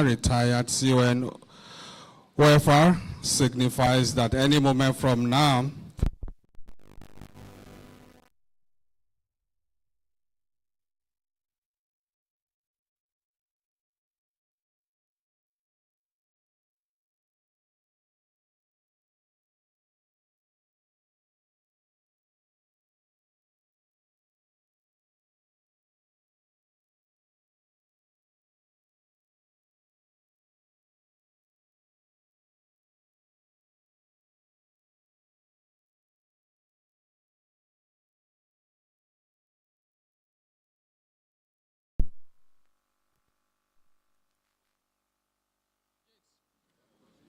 retired CON OFR signifies that any moment from now,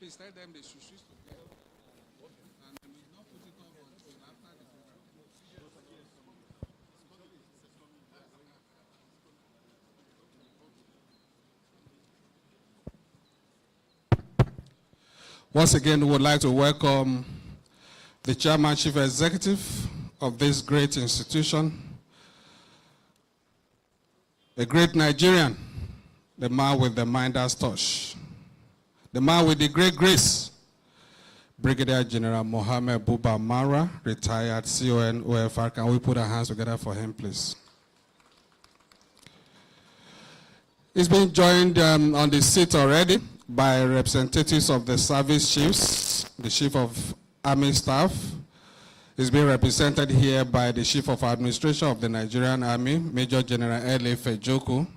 please tell them they should switch to Keynote. And we will not put it off until after the program. Once again, we would like to welcome the Chairman, Chief Executive of this great institution, a great Nigerian, the man with the Midas touch, the man with the great grace, Brigadier General Mohammed Buba Mara, retired CON OFR. Can we put our hands together for him, please? He's been joined on the seat already by representatives of the service chiefs, the Chief of Army Staff. He's being represented here by the Chief of Administration of the Nigerian Army, Major General Ndlea Fejoku.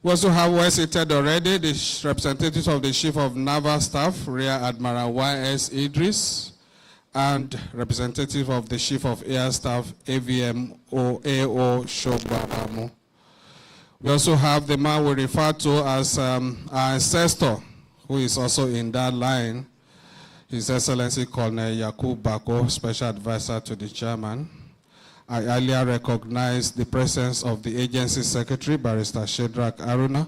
We also have well seated already the representatives of the Chief of Naval Staff, Rear Admiral Y.S. Idris, and representative of the Chief of Air Staff, AVM A.O. Shogbabamu. We also have the man we refer to as our ancestor, who is also in that line, His Excellency Colonel Yakub Bako, Special Advisor to the Chairman. I earlier recognized the presence of the agency secretary, Barrister Shedrack Aruna,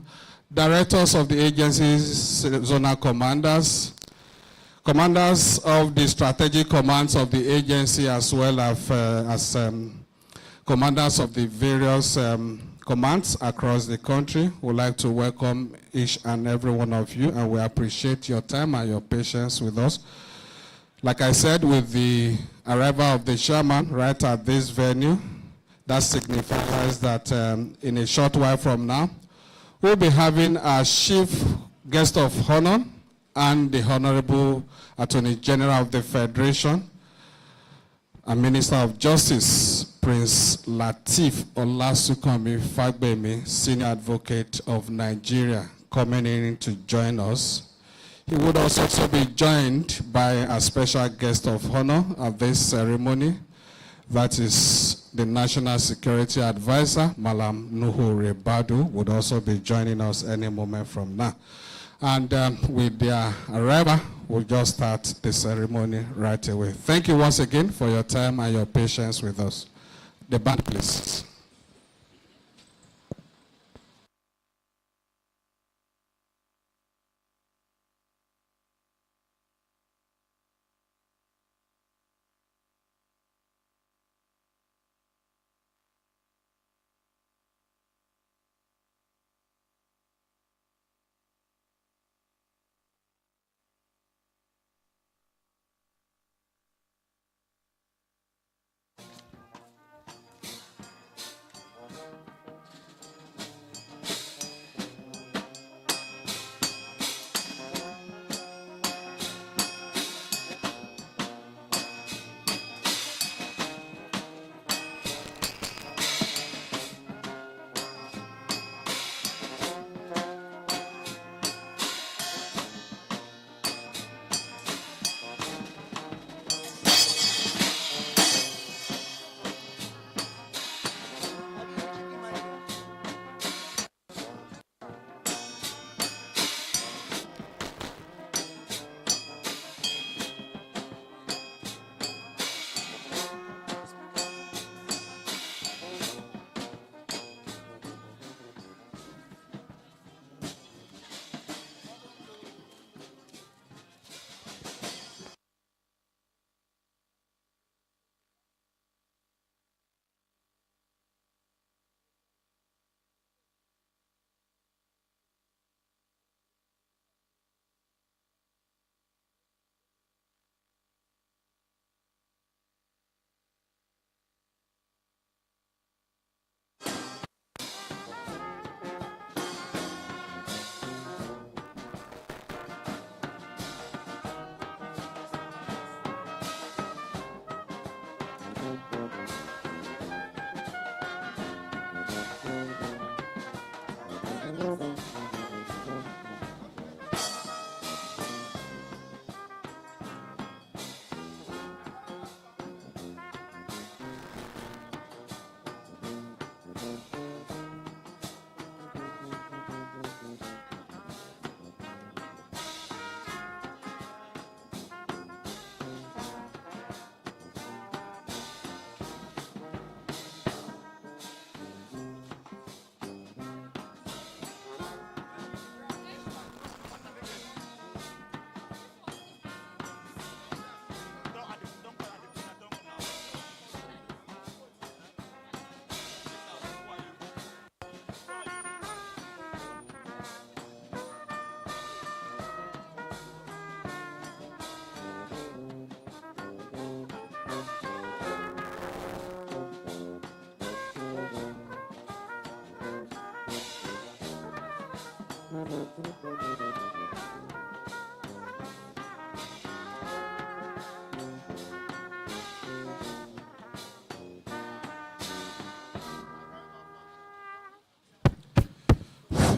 directors of the agency's zonal commanders, commanders of the strategic commands of the agency, as well as commanders of the various commands across the country. We'd like to welcome each and every one of you, and we appreciate your time and your patience with us. Like I said, with the arrival of the chairman right at this venue, that signifies that in a short while from now, we'll be having our chief guest of honor and the Honorable Attorney General of the Federation and Minister of Justice, Prince Lateef Olasukanmi Fagbemi, Senior Advocate of Nigeria, coming in to join us. He would also be joined by a special guest of honor at this ceremony. That is the National Security Advisor, Mallam Nuhu Ribadu, would also be joining us any moment from now. And with their arrival, we'll just start the ceremony right away. Thank you once again for your time and your patience with us. The band, please.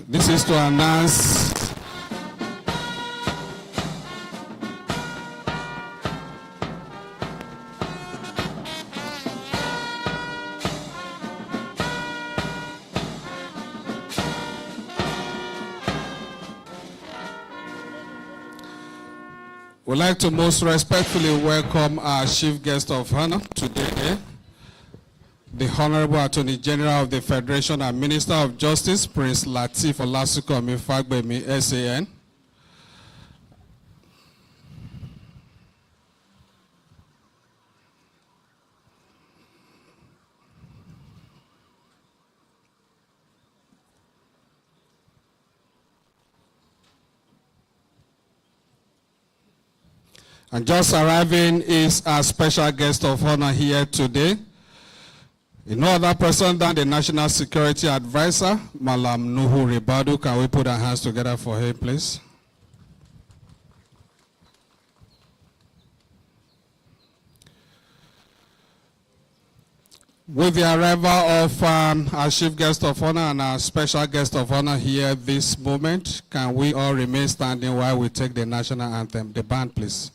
This is to announce we'd like to most respectfully welcome our chief guest of honor today, the Honorable Attorney General of the Federation and Minister of Justice, Prince Lateef Olasunkami Fagbemi, SAN. And just arriving is our special guest of honor here today. No other person than the National Security Advisor, Mallam Nuhu Ribadu. Can we put our hands together for him, please? With the arrival of our chief guest of honor and our special guest of honor here this moment, can we all remain standing while we take the national anthem? The band, please.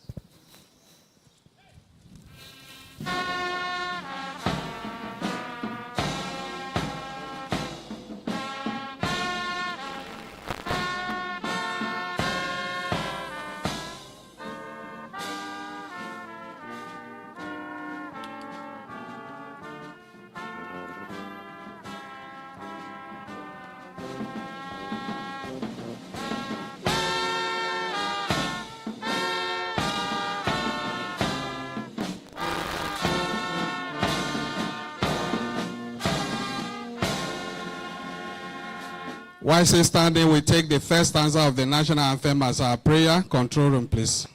While still standing, we take the first stanza of the national anthem as our prayer. Control room, please.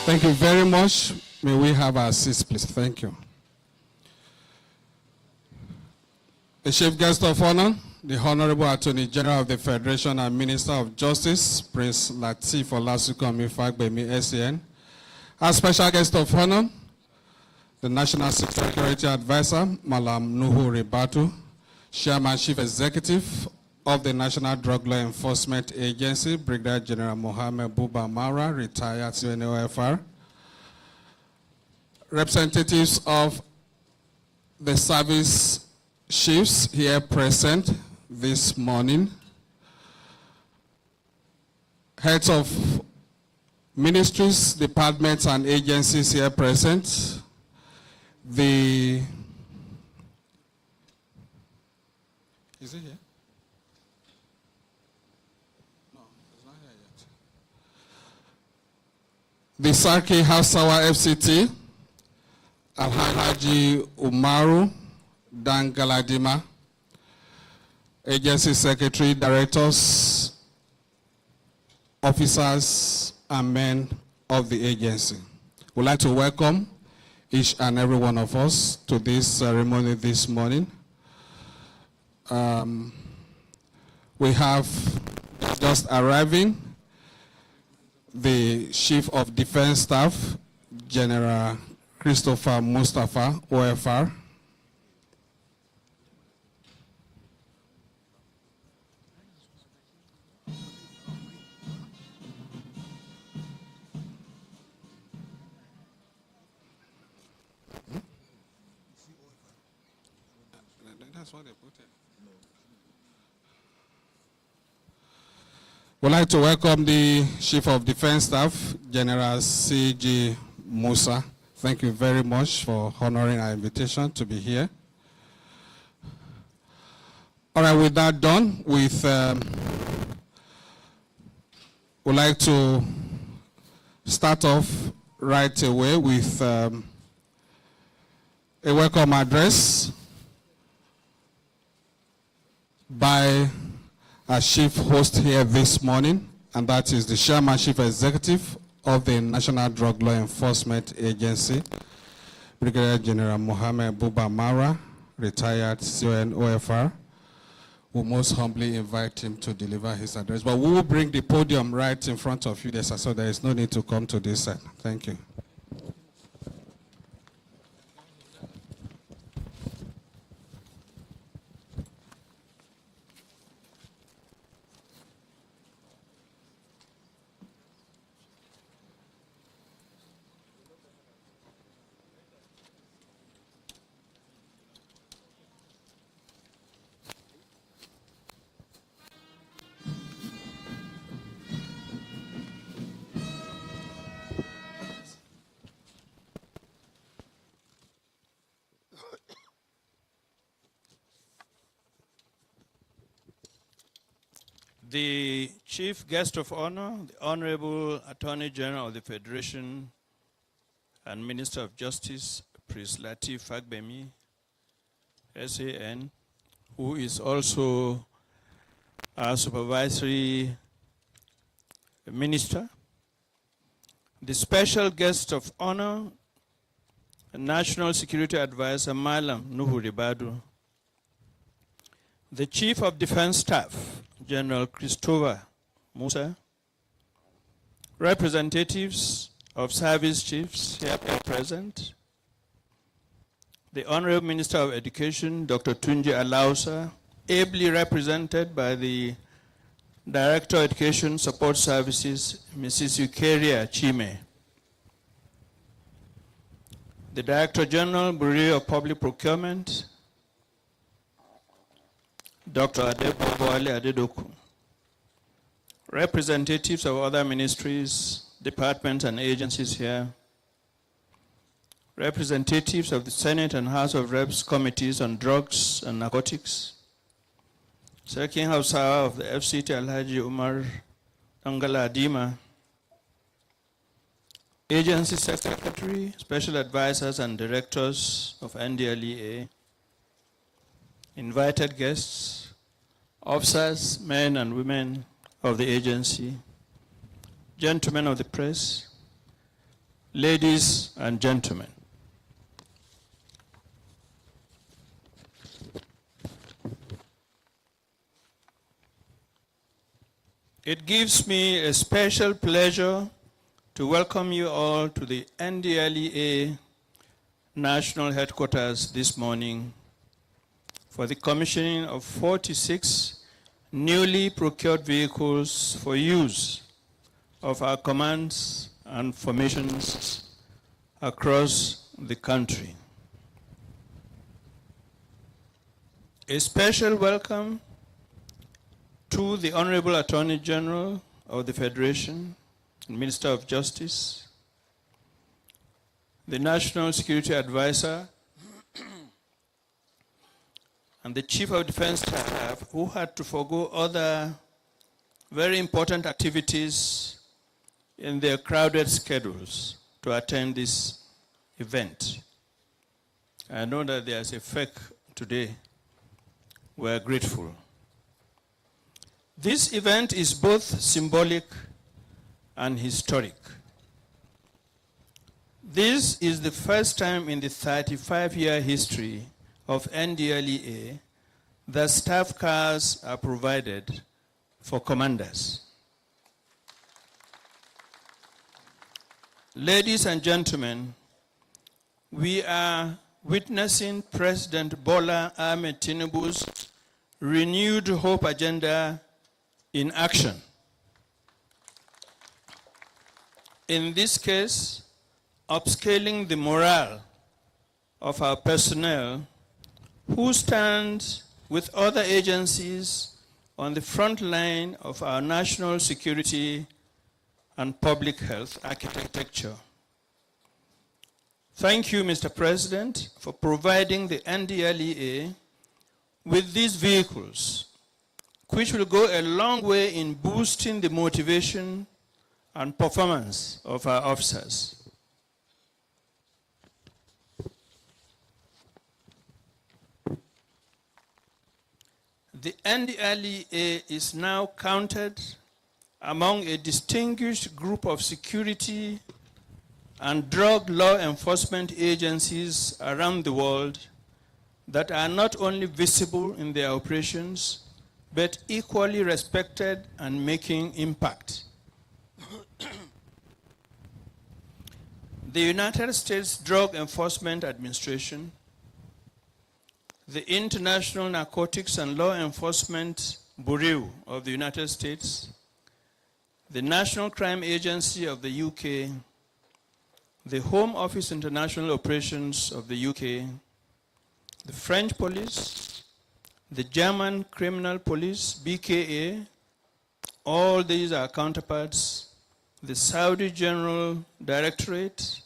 Thank you very much. May we have our seats, please. Thank you. The chief guest of honor, the Honorable Attorney General of the Federation and Minister of Justice, Prince Lateef Olasunkami Fagbemi, SAN. Our special guest of honor, the National Security Advisor, Mallam Nuhu Ribadu, Chairman Chief Executive of the National Drug Law Enforcement Agency, Brigadier General Mohammed Buba Mara, retired CNOFR, representatives of the service chiefs here present this morning, heads of ministries, departments, and agencies here present, is it here? The Sarki Hausawa FCT, Alhaji Umaru Dangaladima, Agency Secretary, Directors, Officers, and men of the agency. We'd like to welcome each and every one of us to this ceremony this morning. We have just arriving the Chief of Defense Staff, General Christopher Mustafa, OFR. That's what they put it. We'd like to welcome the Chief of Defense Staff, General C.G. Musa. Thank you very much for honoring our invitation to be here. All right, with that done, we'd like to start off right away with a welcome address by our chief host here this morning, and that is the Chairman Chief Executive of the National Drug Law Enforcement Agency, Brigadier General Mohammed Buba Mara, retired CON OFR. We most humbly invite him to deliver his address. But we will bring the podium right in front of you, so there is no need to come to this side. Thank you. The Chief Guest of Honor, the Honorable Attorney General of the Federation and Minister of Justice, Prince Lateef Fagbemi, SAN, who is also our supervisory minister. The Special Guest of Honor, National Security Advisor, Mallam, Nuhu Ribadu. The Chief of Defense Staff, General Christopher Musa, representatives of service chiefs here present, the Honorable Minister of Education, Dr. Tunji Alausa, ably represented by the Director of Education Support Services, Mrs. Eukaria Chime, the Director General, Bureau of Public Procurement, Dr. Adeboboale Adedoku, representatives of other ministries, departments, and agencies here, representatives of the Senate and House of Reps committees on drugs and narcotics, Sarkin Hausawa of the FCT Alhaji Umar Angala Adima, agency secretary, special advisors, and directors of Ndlea, invited guests, officers, men and women of the agency, gentlemen of the press, ladies and gentlemen. It gives me a special pleasure to welcome you all to the Ndlea National Headquarters this morning for the commissioning of 46 newly procured vehicles for use of our commands and formations across the country. A special welcome to the Honorable Attorney General of the Federation, Minister of Justice, the National Security Advisor, and the Chief of Defense Staff, who had to forego other very important activities in their crowded schedules to attend this event. I know that there's a fake today. We're grateful. This event is both symbolic and historic. This is the first time in the 35-year history of Ndlea that staff cars are provided for commanders. Ladies and gentlemen, we are witnessing President Bola Ahmed Tinubu's renewed hope agenda in action. In this case, upscaling the morale of our personnel who stand with other agencies on the front line of our national security and public health architecture. Thank you, Mr. President, for providing the Ndlea with these vehicles, which will go a long way in boosting the motivation and performance of our officers. The Ndlea is now counted among a distinguished group of security and drug law enforcement agencies around the world that are not only visible in their operations, but equally respected and making impact. The United States Drug Enforcement Administration, the International Narcotics and Law Enforcement Bureau of the United States, the National Crime Agency of the UK, the Home Office International Operations of the UK, the French police, the German Criminal Police, BKA, all these are counterparts, the Saudi General Directorate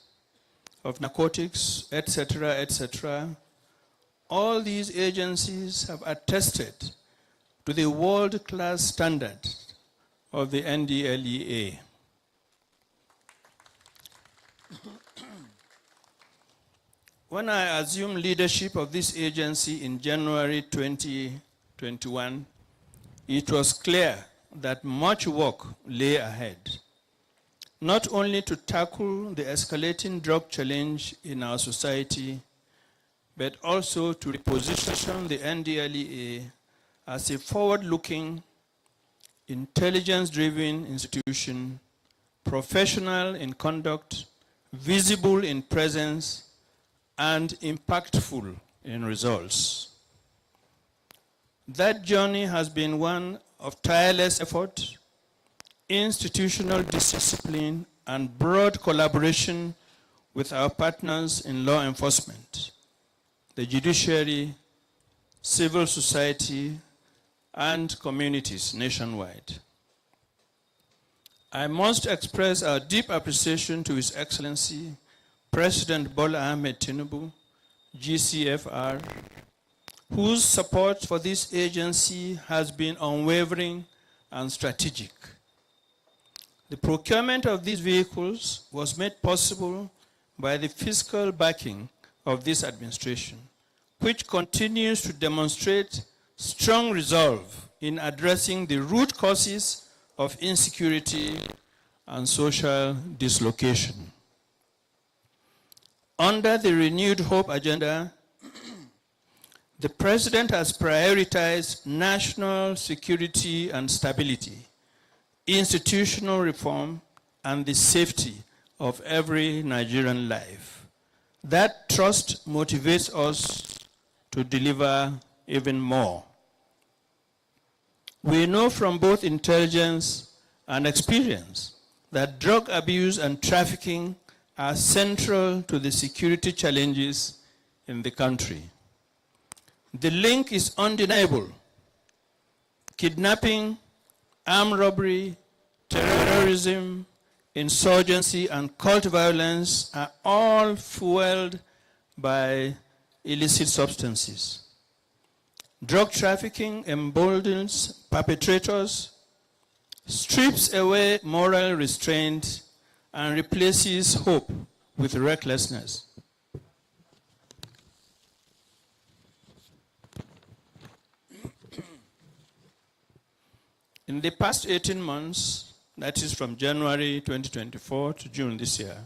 of Narcotics, etc., etc. All these agencies have attested to the world-class standard of the Ndlea. When I assumed leadership of this agency in January 2021, it was clear that much work lay ahead, not only to tackle the escalating drug challenge in our society, but also to reposition the Ndlea as a forward-looking, intelligence-driven institution, professional in conduct, visible in presence, and impactful in results. That journey has been one of tireless effort, institutional discipline, and broad collaboration with our partners in law enforcement, the judiciary, civil society, and communities nationwide. I must express our deep appreciation to His Excellency, President Bola Ahmed Tinubu, GCFR, whose support for this agency has been unwavering and strategic. The procurement of these vehicles was made possible by the fiscal backing of this administration, which continues to demonstrate strong resolve in addressing the root causes of insecurity and social dislocation. Under the renewed hope agenda, the President has prioritized national security and stability, institutional reform, and the safety of every Nigerian life. That trust motivates us to deliver even more. We know from both intelligence and experience that drug abuse and trafficking are central to the security challenges in the country. The link is undeniable. Kidnapping, armed robbery, terrorism, insurgency, and cult violence are all fueled by illicit substances. Drug trafficking emboldens perpetrators, strips away moral restraint, and replaces hope with recklessness. In the past 18 months, that is from January 2024 to June this year,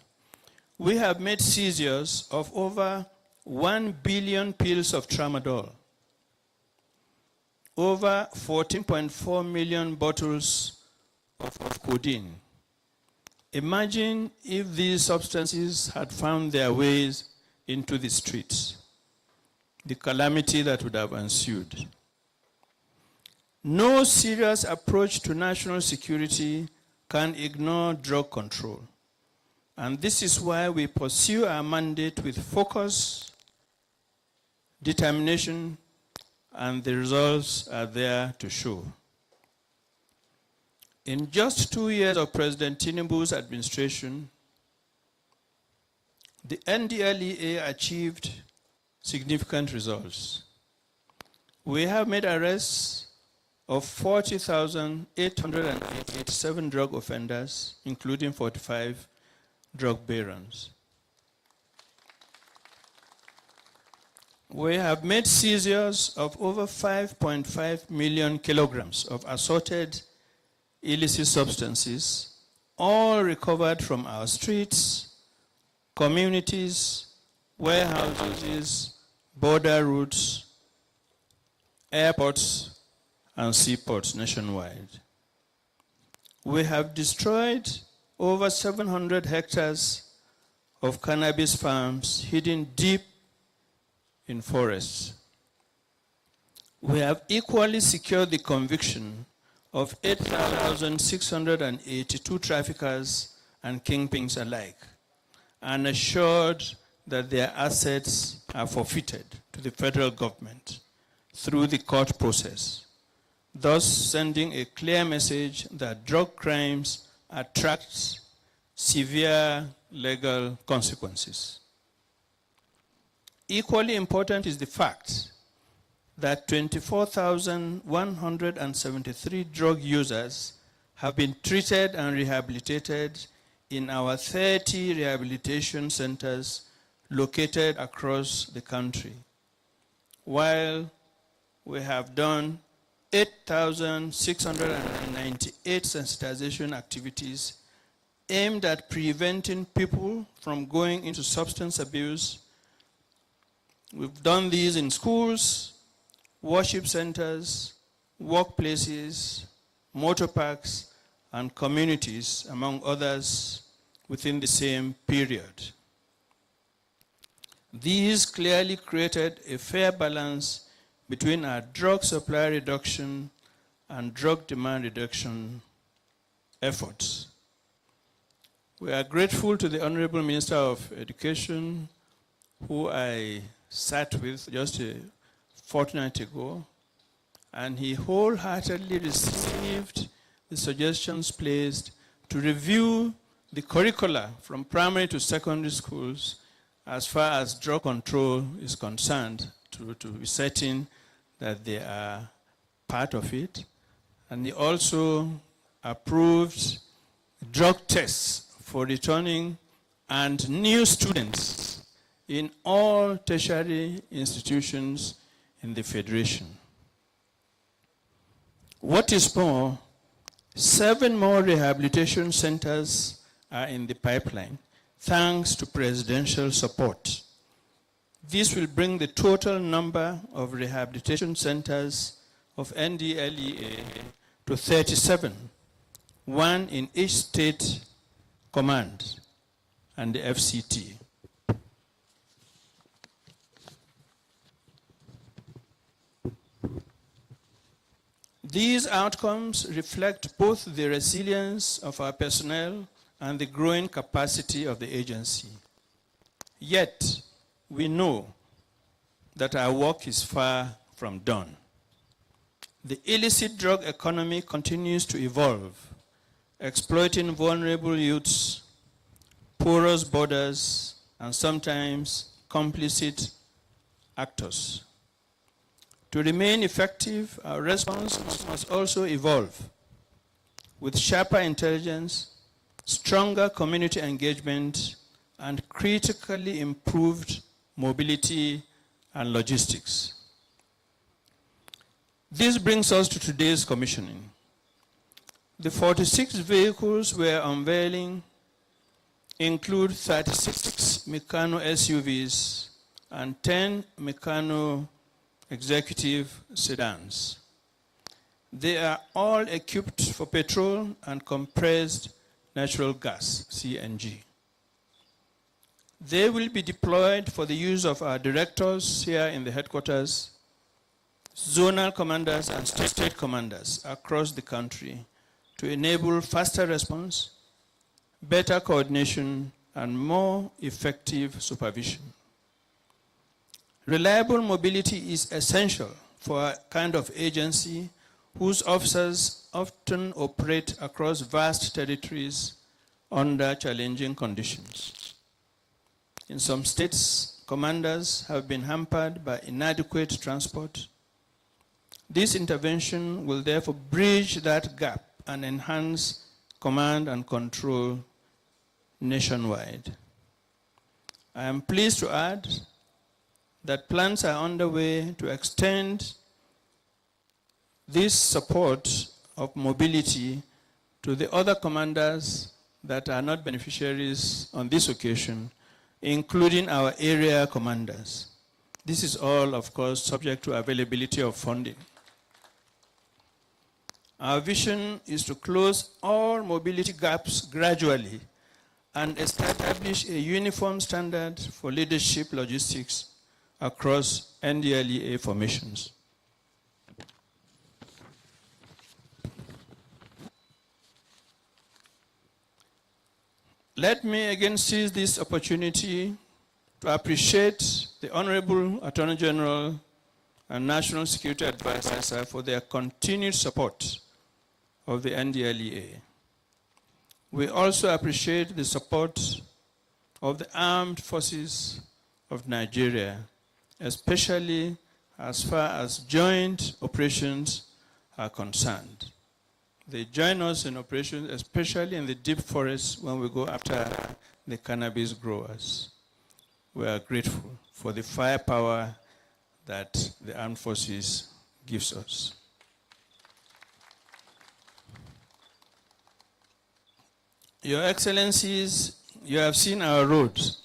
we have made seizures of over 1 billion pills of tramadol, over 14.4 million bottles of codeine. Imagine if these substances had found their ways into the streets, the calamity that would have ensued. No serious approach to national security can ignore drug control. And this is why we pursue our mandate with focus, determination, and the results are there to show. In just 2 years of President Tinubu's administration, the Ndlea achieved significant results. We have made arrests of 40,887 drug offenders, including 45 drug barons. We have made seizures of over 5.5 million kilograms of assorted illicit substances, all recovered from our streets, communities, warehouses, border routes, airports, and seaports nationwide. We have destroyed over 700 hectares of cannabis farms hidden deep in forests. We have equally secured the conviction of 8,682 traffickers and kingpins alike, and assured that their assets are forfeited to the federal government through the court process, thus sending a clear message that drug crimes attract severe legal consequences. Equally important is the fact that 24,173 drug users have been treated and rehabilitated in our 30 rehabilitation centers located across the country, while we have done 8,698 sensitization activities aimed at preventing people from going into substance abuse. We've done these in schools, worship centers, workplaces, motor parks, and communities, among others, within the same period. These clearly created a fair balance between our drug supply reduction and drug demand reduction efforts. We are grateful to the Honorable Minister of Education, who I sat with just a fortnight ago, and he wholeheartedly received the suggestions placed to review the curricula from primary to secondary schools as far as drug control is concerned, to be certain that they are part of it. And he also approved drug tests for returning and new students in all tertiary institutions in the Federation. What is more, 7 more rehabilitation centers are in the pipeline, thanks to presidential support. This will bring the total number of rehabilitation centers of Ndlea to 37, 1 in each state command and the FCT. These outcomes reflect both the resilience of our personnel and the growing capacity of the agency. Yet, we know that our work is far from done. The illicit drug economy continues to evolve, exploiting vulnerable youths, porous borders, and sometimes complicit actors. To remain effective, our response must also evolve with sharper intelligence, stronger community engagement, and critically improved mobility and logistics. This brings us to today's commissioning. The 46 vehicles we're unveiling include 36 Meccano SUVs and 10 Meccano executive sedans. They are all equipped for petrol and compressed natural gas, CNG. They will be deployed for the use of our directors here in the headquarters, zonal commanders and state commanders across the country to enable faster response, better coordination, and more effective supervision. Reliable mobility is essential for a kind of agency whose officers often operate across vast territories under challenging conditions. In some states, commanders have been hampered by inadequate transport, This intervention will therefore bridge that gap and enhance command and control nationwide. I am pleased to add that plans are underway to extend this support of mobility to the other commanders that are not beneficiaries on this occasion, including our area commanders. This is all, of course, subject to availability of funding. Our vision is to close all mobility gaps gradually and establish a uniform standard for leadership logistics across Ndlea formations. Let me again seize this opportunity to appreciate the Honorable Attorney General and National Security Advisor for their continued support of the Ndlea. We also appreciate the support of the armed forces of Nigeria, especially as far as joint operations are concerned. They join us in operations, especially in the deep forests when we go after the cannabis growers. We are grateful for the firepower that the armed forces gives us. Your Excellencies, you have seen our roads.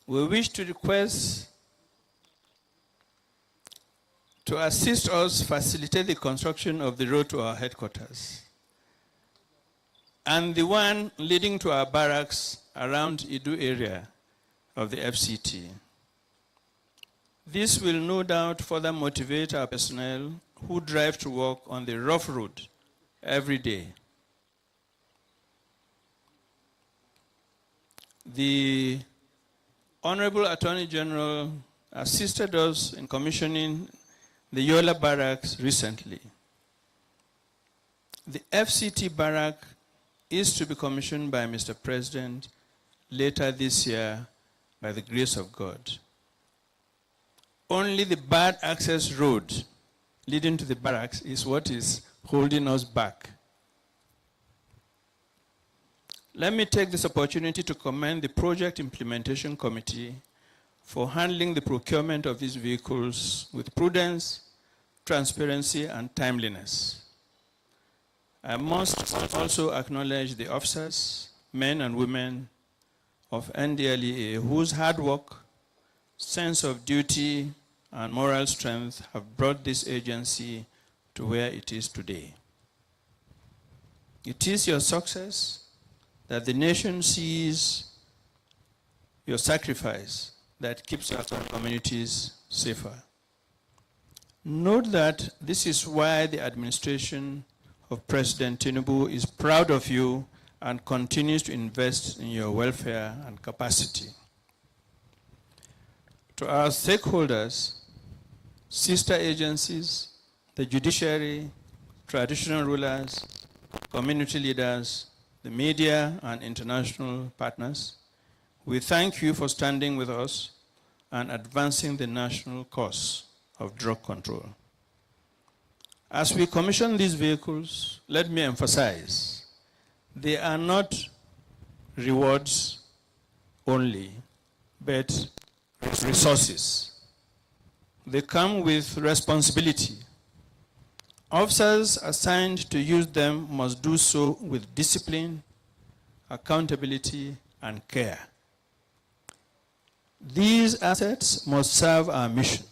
We wish to request to assist us facilitate the construction of the road to our headquarters and the one leading to our barracks around Idu area of the FCT. This will no doubt further motivate our personnel who drive to work on the rough road every day. The Honorable Attorney General assisted us in commissioning the Yola Barracks recently. The FCT Barrack is to be commissioned by Mr. President later this year by the grace of God. Only the bad access road leading to the barracks is what is holding us back. Let me take this opportunity to commend the Project Implementation Committee for handling the procurement of these vehicles with prudence, transparency, and timeliness. I must also acknowledge the officers, men and women of Ndlea whose hard work, sense of duty, and moral strength have brought this agency to where it is today. It is your success that the nation sees your sacrifice that keeps our communities safer. Note that this is why the administration of President Tinubu is proud of you and continues to invest in your welfare and capacity. To our stakeholders, sister agencies, the judiciary, traditional rulers, community leaders, the media, and international partners, we thank you for standing with us and advancing the national cause of drug control. As we commission these vehicles, let me emphasize, they are not rewards only, but resources. They come with responsibility. Officers assigned to use them must do so with discipline, accountability, and care. These assets must serve our mission.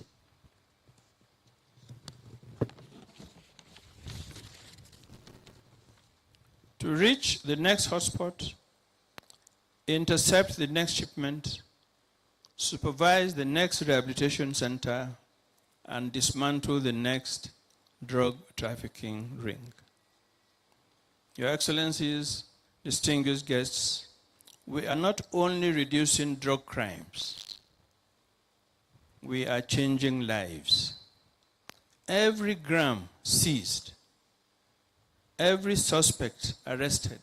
To reach the next hotspot, intercept the next shipment, supervise the next rehabilitation center, and dismantle the next drug trafficking ring. Your Excellencies, distinguished guests, we are not only reducing drug crimes, we are changing lives. Every gram seized, every suspect arrested,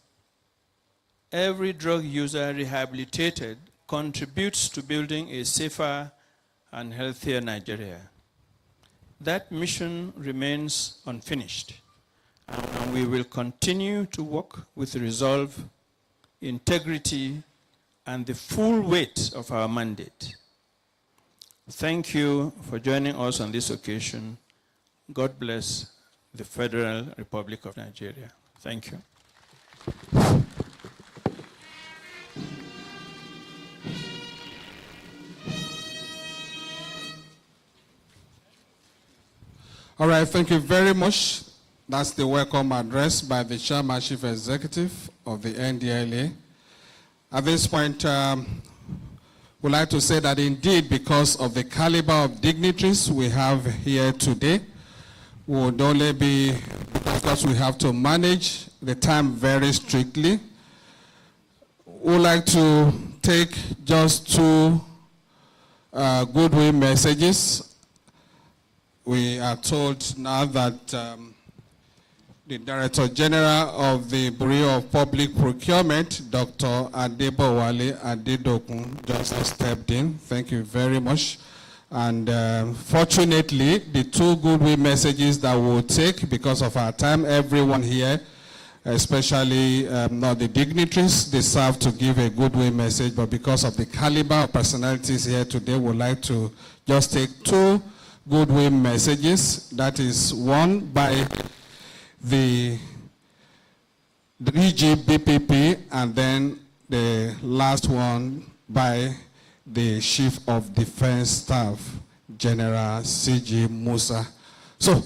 every drug user rehabilitated contributes to building a safer and healthier Nigeria. that mission remains unfinished, and we will continue to work with resolve, integrity, and the full weight of our mandate. Thank you for joining us on this occasion. God bless the Federal Republic of Nigeria. Thank you. All right, thank you very much. That's the welcome address by the Chairman Chief Executive of the NDLA. At this point, we'd like to say that indeed, because of the caliber of dignitaries we have here today, we would only be, because we have to manage the time very strictly, we'd like to take just two goodwill messages. We are told now that the Director General of the Bureau of Public Procurement, Dr. Adebowale Adedokun, just stepped in. Thank you very much. And fortunately, the two goodwill messages that we'll take, because of our time, everyone here, especially not the dignitaries, they serve to give a goodwill message, but because of the caliber of personalities here today, we'd like to just take two goodwill messages. That is one by the DGBPP, and then the last one by the Chief of Defense Staff, General C.G. Musa. So,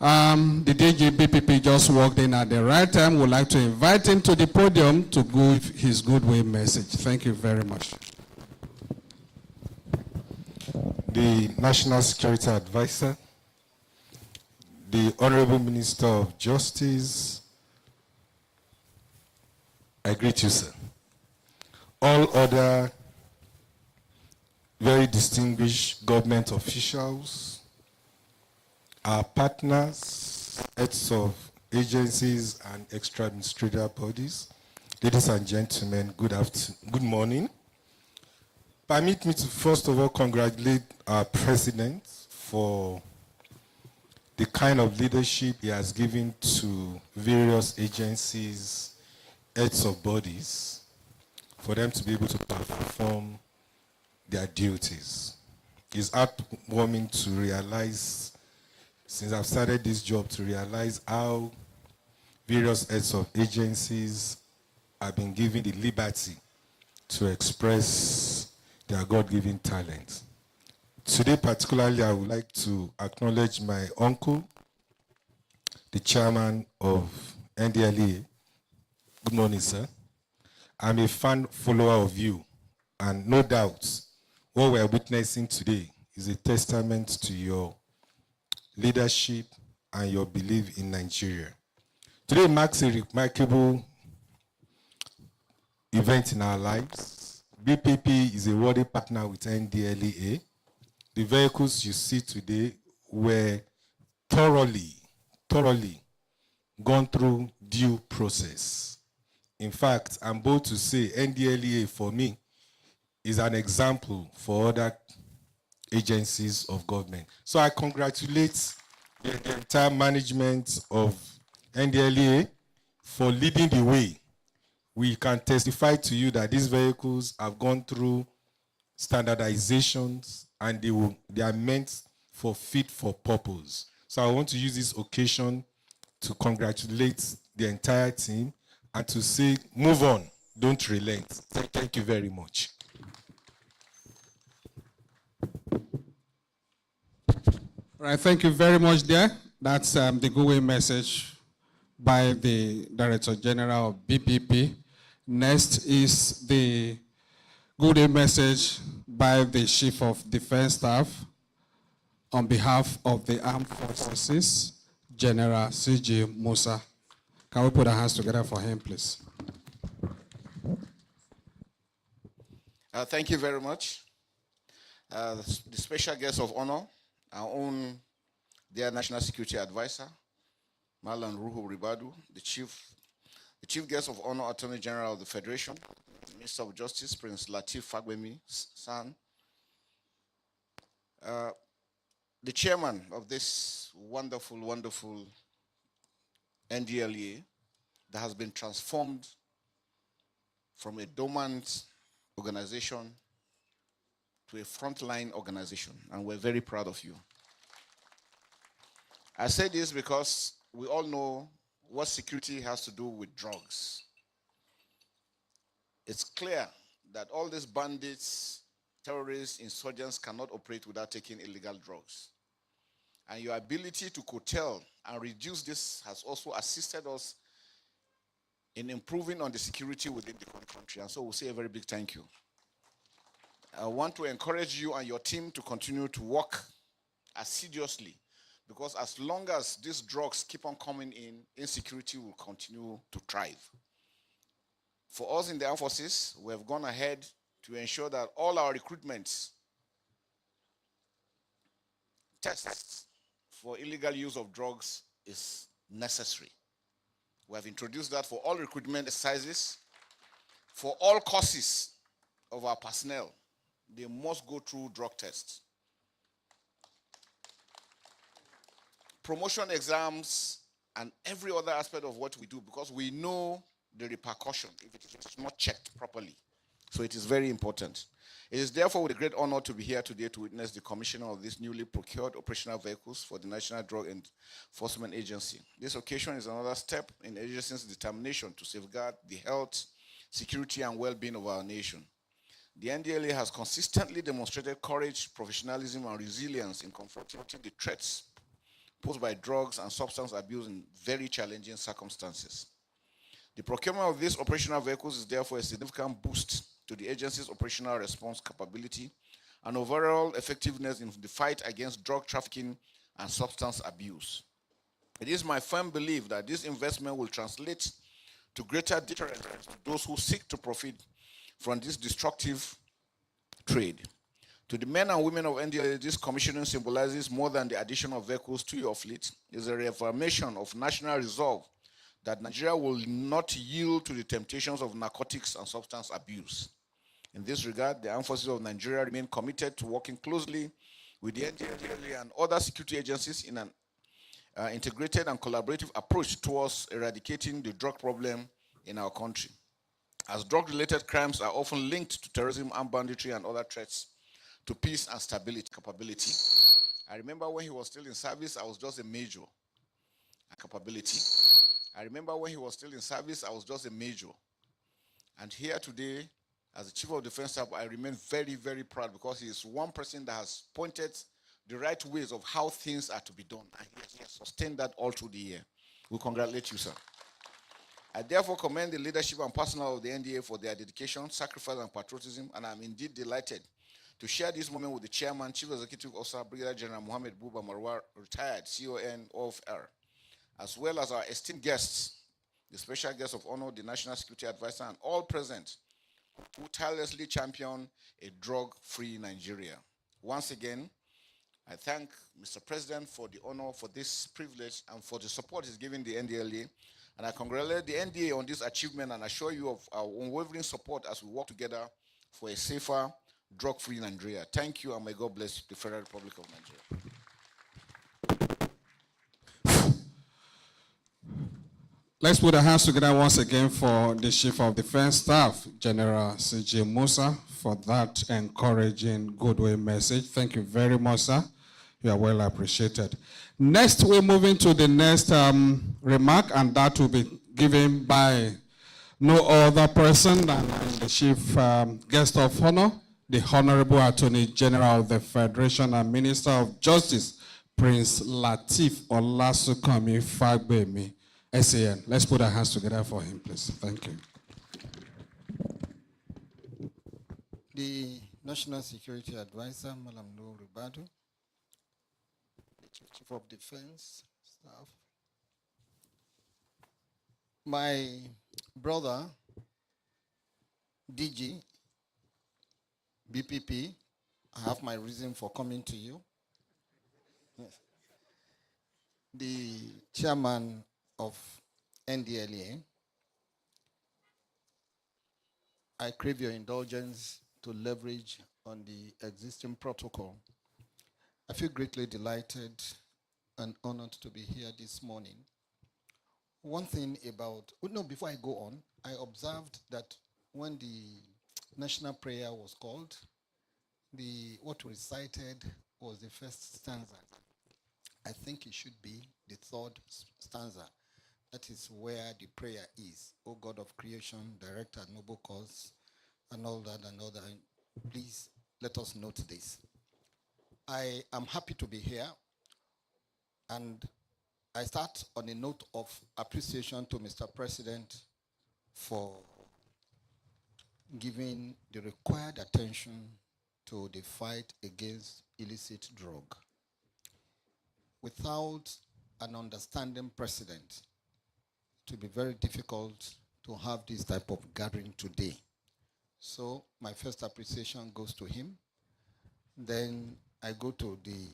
the DGBPP just walked in at the right time. We'd like to invite him to the podium to give his goodwill message. Thank you very much. The National Security Advisor, the Honorable Minister of Justice, I greet you, sir. All other very distinguished government officials, our partners, heads of agencies and extra-administrative bodies, ladies and gentlemen, good morning. Permit me to first of all congratulate our President for the kind of leadership he has given to various agencies, heads of bodies, for them to be able to perform their duties. It's heartwarming to realize, since I've started this job, to realize how various heads of agencies have been given the liberty to express their God-given talent. Today, particularly, I would like to acknowledge my uncle, the chairman of Ndlea. Good morning, sir. I'm a fan follower of you, and no doubt, what we're witnessing today is a testament to your leadership and your belief in Nigeria. Today marks a remarkable event in our lives. BPP is a worthy partner with Ndlea. The vehicles you see today were thoroughly gone through due process. In fact, I'm bold to say Ndlea, for me, is an example for other agencies of government. So I congratulate the entire management of Ndlea for leading the way. We can testify to you that these vehicles have gone through standardizations and they are meant for fit for purpose. So I want to use this occasion to congratulate the entire team and to say, move on, don't relent. Thank you very much. All right, thank you very much there. That's the goodwill message by the Director General of BPP. Next is the goodwill message by the Chief of Defense Staff on behalf of the Armed Forces, General C.G. Musa. Can we put our hands together for him, please? Thank you very much. The special guest of honor, our own dear National Security Advisor, Mallam Ribadu, the chief guest of honor, Attorney General of the Federation, Minister of Justice, Prince Lateef Fagbemi, son. the chairman of this wonderful, wonderful Ndlea that has been transformed from a dormant organization to a frontline organization, and we're very proud of you. I say this because we all know what security has to do with drugs. It's clear that all these bandits, terrorists, insurgents cannot operate without taking illegal drugs. And your ability to curtail and reduce this has also assisted us in improving on the security within the country. And so we'll say a very big thank you. I want to encourage you and your team to continue to work assiduously, because as long as these drugs keep on coming in, insecurity will continue to thrive. For us in the armed forces, we have gone ahead to ensure that all our recruitments, tests for illegal use of drugs is necessary. We have introduced that for all recruitment exercises, for all courses of our personnel. They must go through drug tests. Promotion exams and every other aspect of what we do, because we know the repercussion if it is not checked properly. So it is very important. It is therefore with a great honor to be here today to witness the commissioning of these newly procured operational vehicles for the National Drug Enforcement Agency. This occasion is another step in the agency's determination to safeguard the health, security, and well-being of our nation. The Ndlea has consistently demonstrated courage, professionalism, and resilience in confronting the threats posed by drugs and substance abuse in very challenging circumstances. The procurement of these operational vehicles is therefore a significant boost to the agency's operational response capability and overall effectiveness in the fight against drug trafficking and substance abuse. It is my firm belief that this investment will translate to greater deterrence to those who seek to profit from this destructive trade. To the men and women of Ndlea, this commissioning symbolizes more than the addition of vehicles to your fleet. It is a reaffirmation of national resolve that Nigeria will not yield to the temptations of narcotics and substance abuse. In this regard, the armed forces of Nigeria remain committed to working closely with the Ndlea and other security agencies in an integrated and collaborative approach towards eradicating the drug problem in our country. As drug-related crimes are often linked to terrorism, armed banditry, and other threats to peace and stability capability. I remember when he was still in service, I was just a major. Capability. I remember when he was still in service, I was just a major. And here today, as the Chief of Defense Staff, I remain very, very proud because he is one person that has pointed the right ways of how things are to be done. And he has sustained that all through the year. We congratulate you, sir. I therefore commend the leadership and personnel of the Ndlea for their dedication, sacrifice, and patriotism, and I'm indeed delighted to share this moment with the Chairman, Chief Executive Officer, Brigadier General Mohammed Buba Marwar, retired CON OFR, as well as our esteemed guests, the special guest of honor, the National Security Advisor, and all present who tirelessly champion a drug-free Nigeria. Once again, I thank Mr. President for the honor, for this privilege, and for the support he's given the Ndlea. And I congratulate the Ndlea on this achievement and assure you of our unwavering support as we work together for a safer, drug-free Nigeria. Thank you, and may God bless the Federal Republic of Nigeria. Let's put our hands together once again for the Chief of Defense Staff, General C.J. Musa, for that encouraging Goodwill message. Thank you very much, sir. You are well appreciated. Next, we're moving to the next remark, and that will be given by no other person than the Chief Guest of Honor, the Honorable Attorney General of the Federation and Minister of Justice, Prince Lateef Olasunkami Fagbemi, SAN. Let's put our hands together for him, please. Thank you. The National Security Advisor, Mallam Ribadu, the Chief of Defense Staff, my brother, DG, BPP, I have my reason for coming to you. Yes. The chairman of Ndlea, I crave your indulgence to leverage on the existing protocol I feel greatly delighted and honored to be here this morning. One thing about, no, before I go on, I observed that when the national prayer was called, what we recited was the first stanza. I think it should be the third stanza. That is where the prayer is. O God of creation, direct our noble cause, and all that and all that. Please let us note this. I am happy to be here, and I start on a note of appreciation to Mr. President for giving the required attention to the fight against illicit drug. Without an understanding president, it will be very difficult to have this type of gathering today. So my first appreciation goes to him. Then I go to the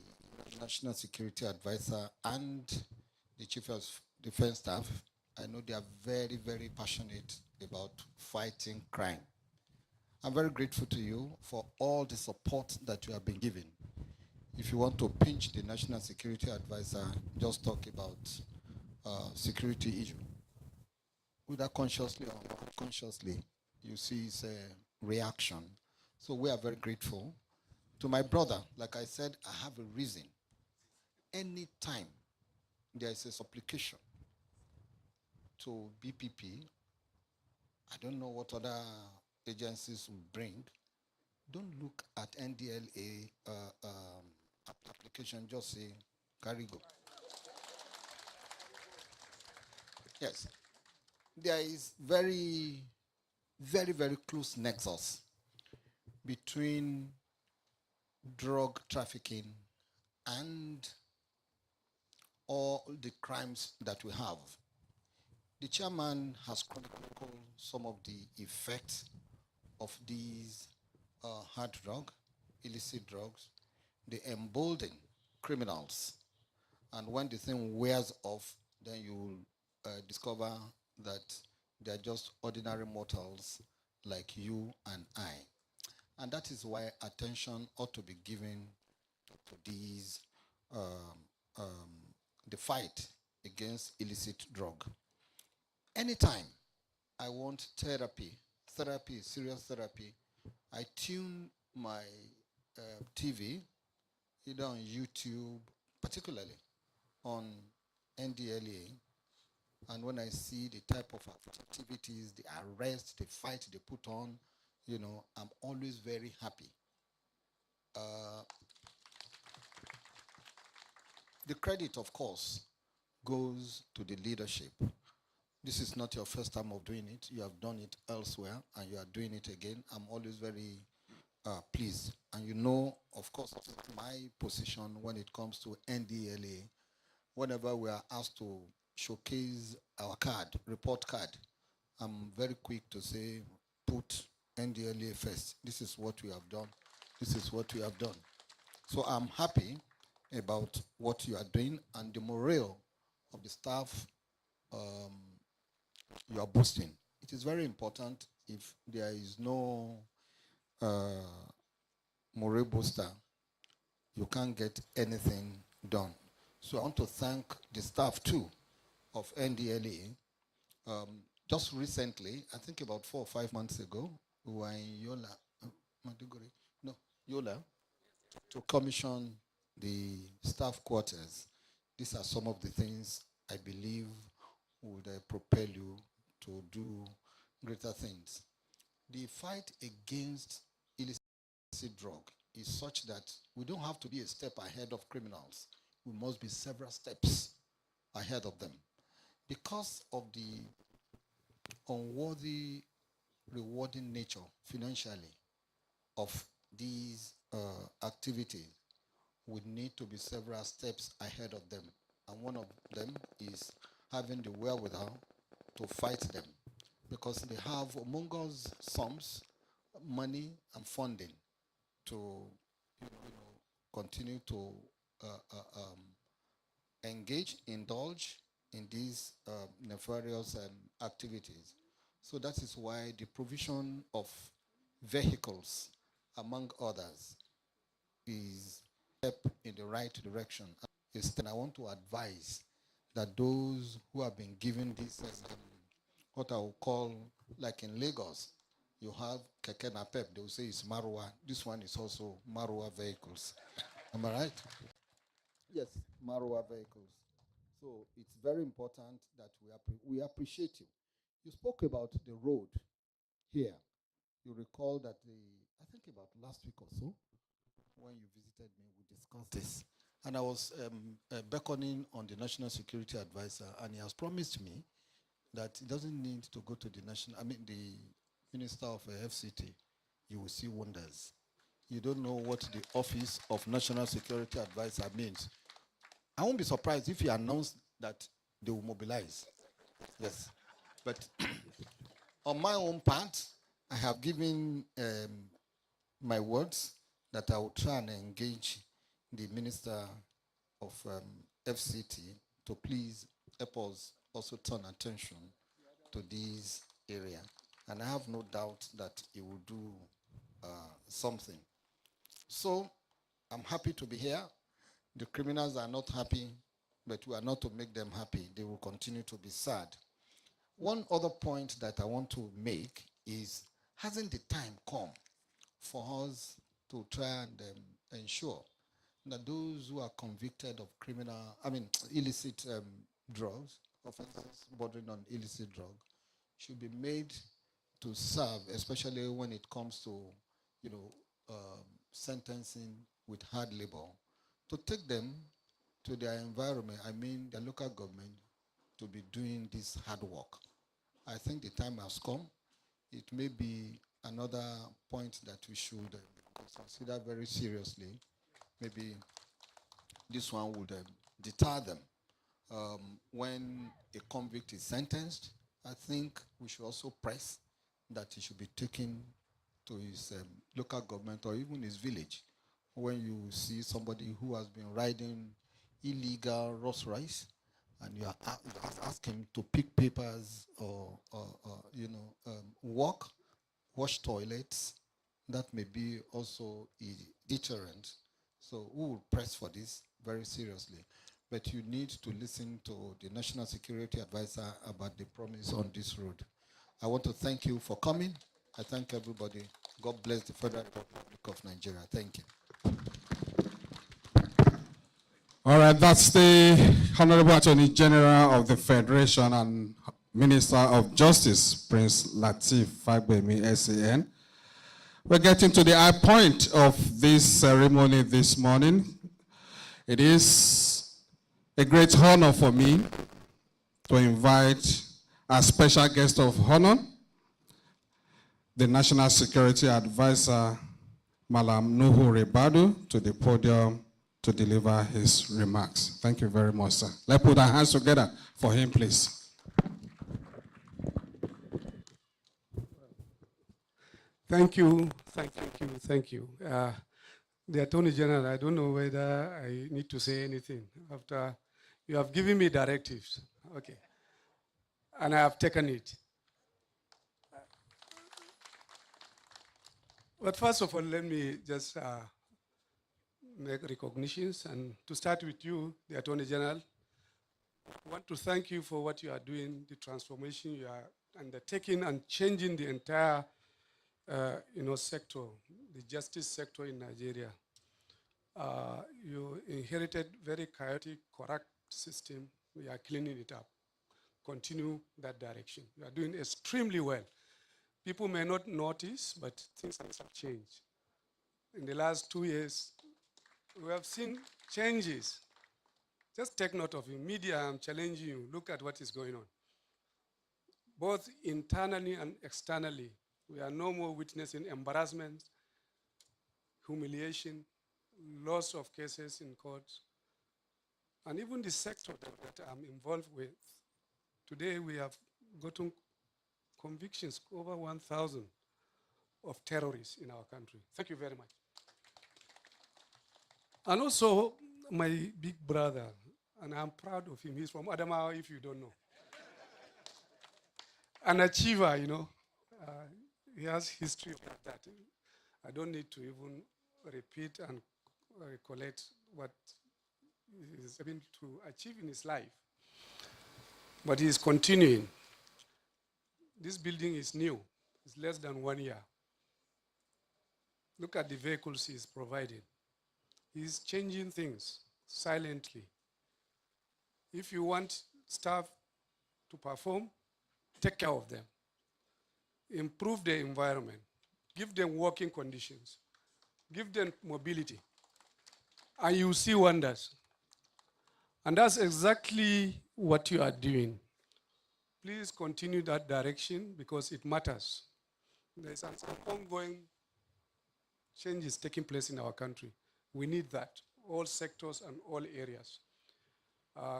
National Security Advisor and the Chief of Defense Staff. I know they are very, very passionate about fighting crime. I'm very grateful to you for all the support that you have been giving. If you want to pinch the National Security Advisor, just talk about security issue. Whether consciously or unconsciously, you see it's a reaction. So we are very grateful. To my brother, like I said, I have a reason. Anytime there is a supplication to BPP, I don't know what other agencies will bring. Don't look at NDLA application, just say, carry go. Yes. There is very, very, very close nexus between drug trafficking and all the crimes that we have. The chairman has chronicled some of the effects of these hard drug, illicit drugs. They embolden criminals. And when the thing wears off, then you will discover that they're just ordinary mortals like you and I. And that is why attention ought to be given to these, the fight against illicit drug. Anytime I want therapy, serious therapy, I tune my TV, either on YouTube, particularly on NDLA, and when I see the type of activities, the arrest, the fight they put on, you know, I'm always very happy. The credit, of course, goes to the leadership. This is not your first time of doing it. You have done it elsewhere, and you are doing it again. I'm always very pleased. And you know, of course, my position when it comes to NDLA, whenever we are asked to showcase our card, report card, I'm very quick to say, put NDLA first. This is what we have done. This is what we have done. So I'm happy about what you are doing and the morale of the staff you are boosting. It is very important. If there is no morale booster, you can't get anything done. So I want to thank the staff too of NDLA. Just recently, I think about 4 or 5 months ago, we were in Yola, Maduguri, no, Yola, to commission the staff quarters. These are some of the things I believe would propel you to do greater things. The fight against illicit drug is such that we don't have to be a step ahead of criminals. We must be several steps ahead of them. Because of the unworthy, rewarding nature financially of these activities, we need to be several steps ahead of them. And one of them is having the wherewithal to fight them, because they have humongous sums, money and funding to continue to engage, indulge in these nefarious activities. So that is why the provision of vehicles, among others, is step in the right direction. And I want to advise that those who have been given this, what I will call, like in Lagos, you have Keke Napep, they will say it's Marwa. This one is also Marwa vehicles. Am I right? Yes, Marwa vehicles. So it's very important that we appreciate you. You spoke about the road here. You recall that I think about last week or so, when you visited me, we discussed this. And I was beckoning on the National Security Advisor, and he has promised me that he doesn't need to go to the Minister of FCT. You will see wonders. You don't know what the Office of National Security Advisor means. I won't be surprised if he announced that they will mobilize. Yes. But on my own part, I have given my words that I will try and engage the Minister of FCT to please help us also turn attention to this area. And I have no doubt that he will do something. So I'm happy to be here. The criminals are not happy, but we are not to make them happy. They will continue to be sad. One other point that I want to make is, hasn't the time come for us to try and ensure that those who are convicted of illicit drugs, offenses bordering on illicit drug, should be made to serve, especially when it comes to, sentencing with hard labor, to take them to their environment, their local government, to be doing this hard work. I think the time has come. It may be another point that we should consider very seriously. Maybe this one would deter them. When a convict is sentenced, I think we should also press that he should be taken to his local government or even his village. When you see somebody who has been riding illegal Rolls Royce, and you ask him to pick papers or walk, wash toilets, that may be also a deterrent. So we will press for this very seriously. But you need to listen to the National Security Advisor about the promise on this road. I want to thank you for coming. I thank everybody. God bless the Federal Republic of Nigeria. Thank you. All right, that's the Honorable Attorney General of the Federation and Minister of Justice, Prince Lateef Fagbemi, SAN. We're getting to the high point of this ceremony this morning. It is a great honor for me to invite our special guest of honor, the National Security Advisor, Mallam Nuhu Ribadu, to the podium to deliver his remarks. Thank you very much, sir. Let's put our hands together for him, please. Thank you. The Attorney General, I don't know whether I need to say anything after you have given me directives. Okay. And I have taken it. But first of all, let me just make recognitions. And to start with you, the Attorney General, I want to thank you for what you are doing, the transformation you are undertaking and changing the entire sector, the justice sector in Nigeria. You inherited very chaotic, corrupt system. We are cleaning it up. Continue that direction. You are doing extremely well. People may not notice, but things have changed. In the last 2 years, we have seen changes. Just take note of it. Media, I'm challenging you. Look at what is going on. Both internally and externally, we are no more witnessing embarrassment, humiliation, loss of cases in courts, and even the sector that I'm involved with. Today, we have gotten convictions, over 1,000 of terrorists in our country. Thank you very much. And also, my big brother, and I'm proud of him. He's from Adamawa, if you don't know. An achiever, he has history of that. I don't need to even repeat and recollect what he's able to achieve in his life. But he is continuing. This building is new. It's less than 1 year. Look at the vehicles he's providing. He's changing things silently. If you want staff to perform, take care of them. Improve their environment. Give them working conditions. Give them mobility. And you see wonders. And that's exactly what you are doing. Please continue that direction because it matters. There's some ongoing changes taking place in our country. We need that, all sectors and all areas.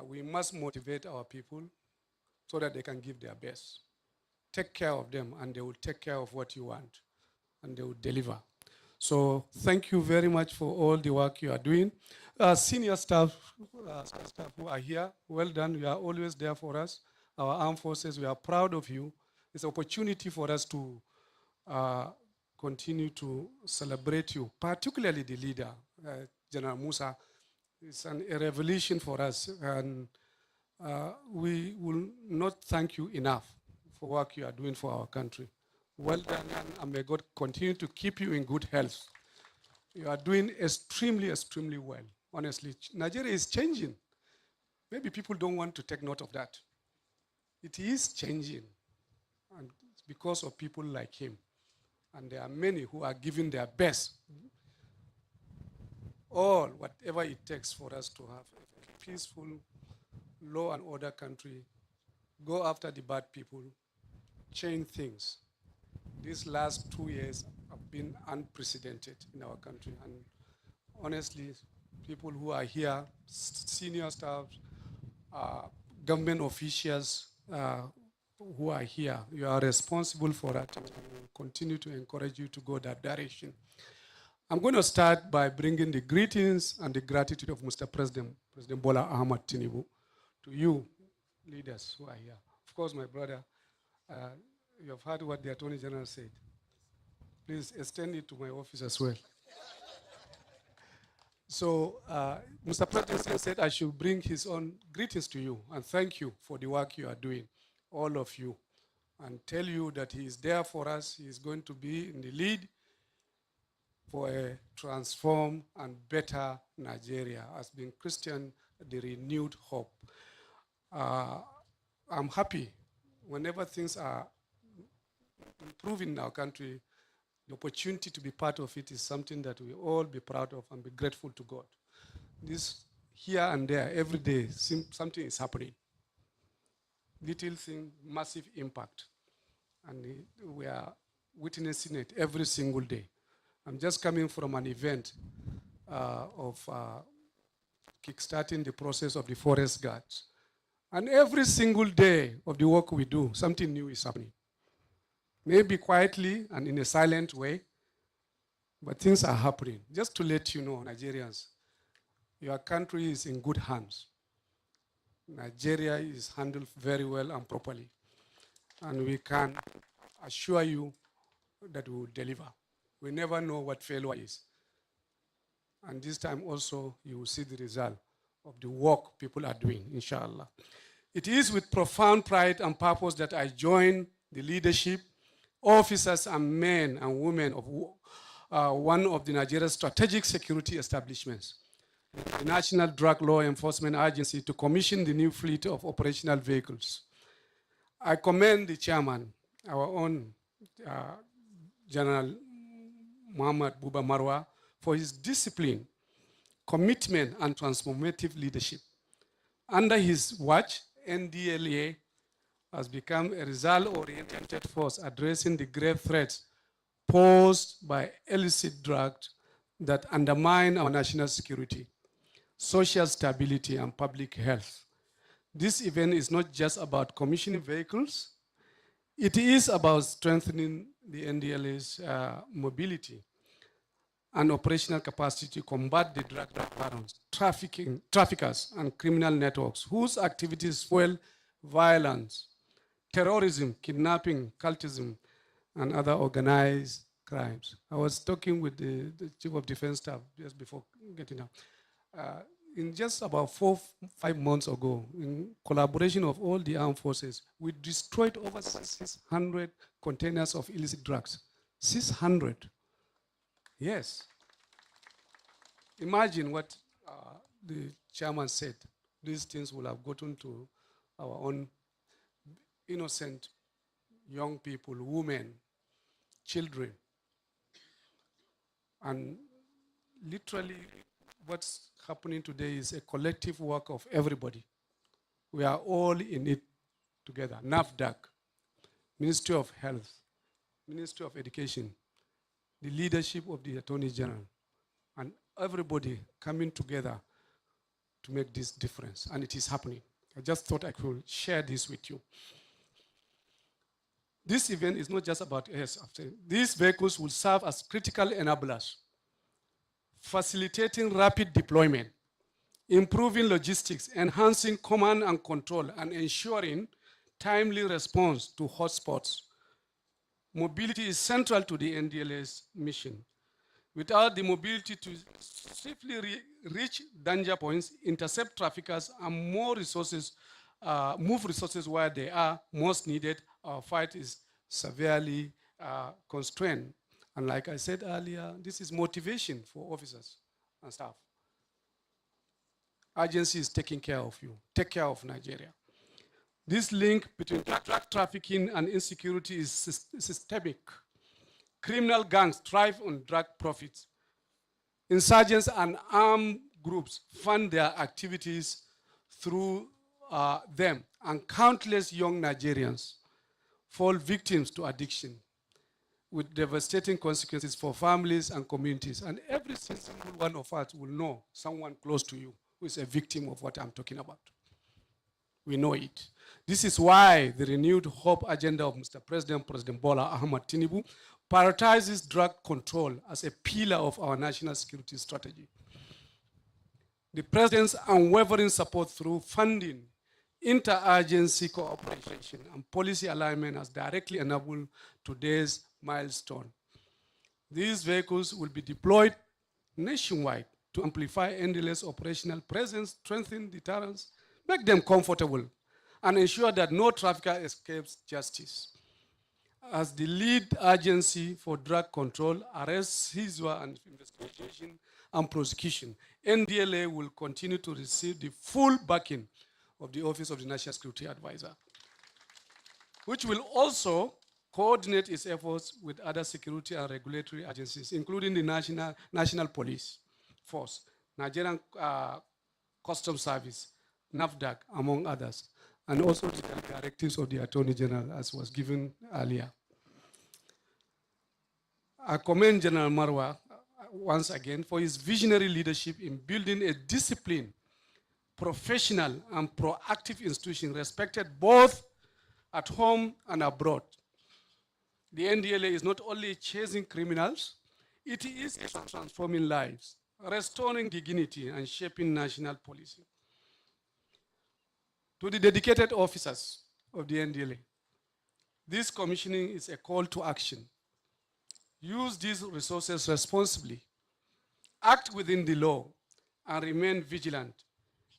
We must motivate our people so that they can give their best. Take care of them and they will take care of what you want and they will deliver. So thank you very much for all the work you are doing. Senior staff who are here, well done. You are always there for us. Our armed forces, we are proud of you. It's an opportunity for us to continue to celebrate you, particularly the leader, General Musa. It's a revelation for us, and we will not thank you enough for work you are doing for our country. Well done, and may God continue to keep you in good health. You are doing extremely, extremely well, honestly. Nigeria is changing. Maybe people don't want to take note of that. It is changing, and it's because of people like him. And there are many who are giving their best, all, whatever it takes for us to have a peaceful, law and order country, go after the bad people, change things. These last 2 years have been unprecedented in our country. And honestly, people who are here, senior staff, government officials who are here, you are responsible for that. And we will continue to encourage you to go that direction. I'm going to start by bringing the greetings and the gratitude of Mr. President, President Bola Ahmed Tinubu, to you, leaders who are here. Of course, my brother, you have heard what the Attorney General said. Please extend it to my office as well. So, Mr. President said I should bring his own greetings to you and thank you for the work you are doing, all of you, and tell you that he is there for us. He is going to be in the lead for a transformed and better Nigeria, as being Christian, the renewed hope. I'm happy whenever things are improving in our country. The opportunity to be part of it is something that we all be proud of and be grateful to God. This here and there, every day, something is happening. Little thing, massive impact. And we are witnessing it every single day. I'm just coming from an event of kickstarting the process of the forest guards. And every single day of the work we do, something new is happening. Maybe quietly and in a silent way, but things are happening. Just to let you know, Nigerians, your country is in good hands. Nigeria is handled very well and properly. And we can assure you that we will deliver. We never know what failure is. And this time also, you will see the result of the work people are doing, inshallah. It is with profound pride and purpose that I join the leadership, officers and men and women of one of the Nigeria's strategic security establishments, the National Drug Law Enforcement Agency, to commission the new fleet of operational vehicles. I commend the chairman, our own General Muhammad Buba Marwa, for his discipline, commitment, and transformative leadership. Under his watch, Ndlea has become a result-oriented force addressing the grave threats posed by illicit drugs that undermine our national security, social stability, and public health. This event is not just about commissioning vehicles, it is about strengthening the Ndlea's mobility and operational capacity to combat the drug barons, traffickers, and criminal networks whose activities fuel violence, terrorism, kidnapping, cultism, and other organized crimes. I was talking with the Chief of Defense Staff just before getting up. In just about 4-5 months ago, in collaboration of all the armed forces, we destroyed over 600 containers of illicit drugs. 600. Yes. Imagine what the chairman said. These things will have gotten to our own innocent young people, women, children. And literally, what's happening today is a collective work of everybody. We are all in it together. NAFDAC, Ministry of Health, Ministry of Education, the leadership of the Attorney General, and everybody coming together to make this difference. And it is happening. I just thought I could share this with you. This event is not just about us. These vehicles will serve as critical enablers, facilitating rapid deployment, improving logistics, enhancing command and control, and ensuring timely response to hotspots. Mobility is central to the NDLA's mission. Without the mobility to swiftly reach danger points, intercept traffickers, and more resources, move resources where they are most needed, our fight is severely constrained. And like I said earlier, this is motivation for officers and staff. Agency is taking care of you. Take care of Nigeria. This link between drug trafficking and insecurity is systemic. Criminal gangs thrive on drug profits. Insurgents and armed groups fund their activities through them, and countless young Nigerians fall victims to addiction with devastating consequences for families and communities. And every single one of us will know someone close to you who is a victim of what I'm talking about. We know it. This is why the renewed hope agenda of Mr. President, President Bola Ahmed Tinubu, prioritizes drug control as a pillar of our national security strategy. The President's unwavering support through funding, interagency cooperation, and policy alignment has directly enabled today's milestone. These vehicles will be deployed nationwide to amplify NDLA's operational presence, strengthen deterrence, make them comfortable, and ensure that no trafficker escapes justice. As the lead agency for drug control, arrest, seizure, and investigation and prosecution, NDLA will continue to receive the full backing of the Office of the National Security Advisor, which will also coordinate its efforts with other security and regulatory agencies, including the National Police Force, Nigerian Customs Service, NAFDAC, among others, and also the directives of the Attorney General, as was given earlier. I commend General Marwa once again for his visionary leadership in building a disciplined, professional, and proactive institution respected both at home and abroad. The NDLA is not only chasing criminals, it is transforming lives, restoring dignity, and shaping national policy. To the dedicated officers of the NDLA, this commissioning is a call to action. Use these resources responsibly, act within the law, and remain vigilant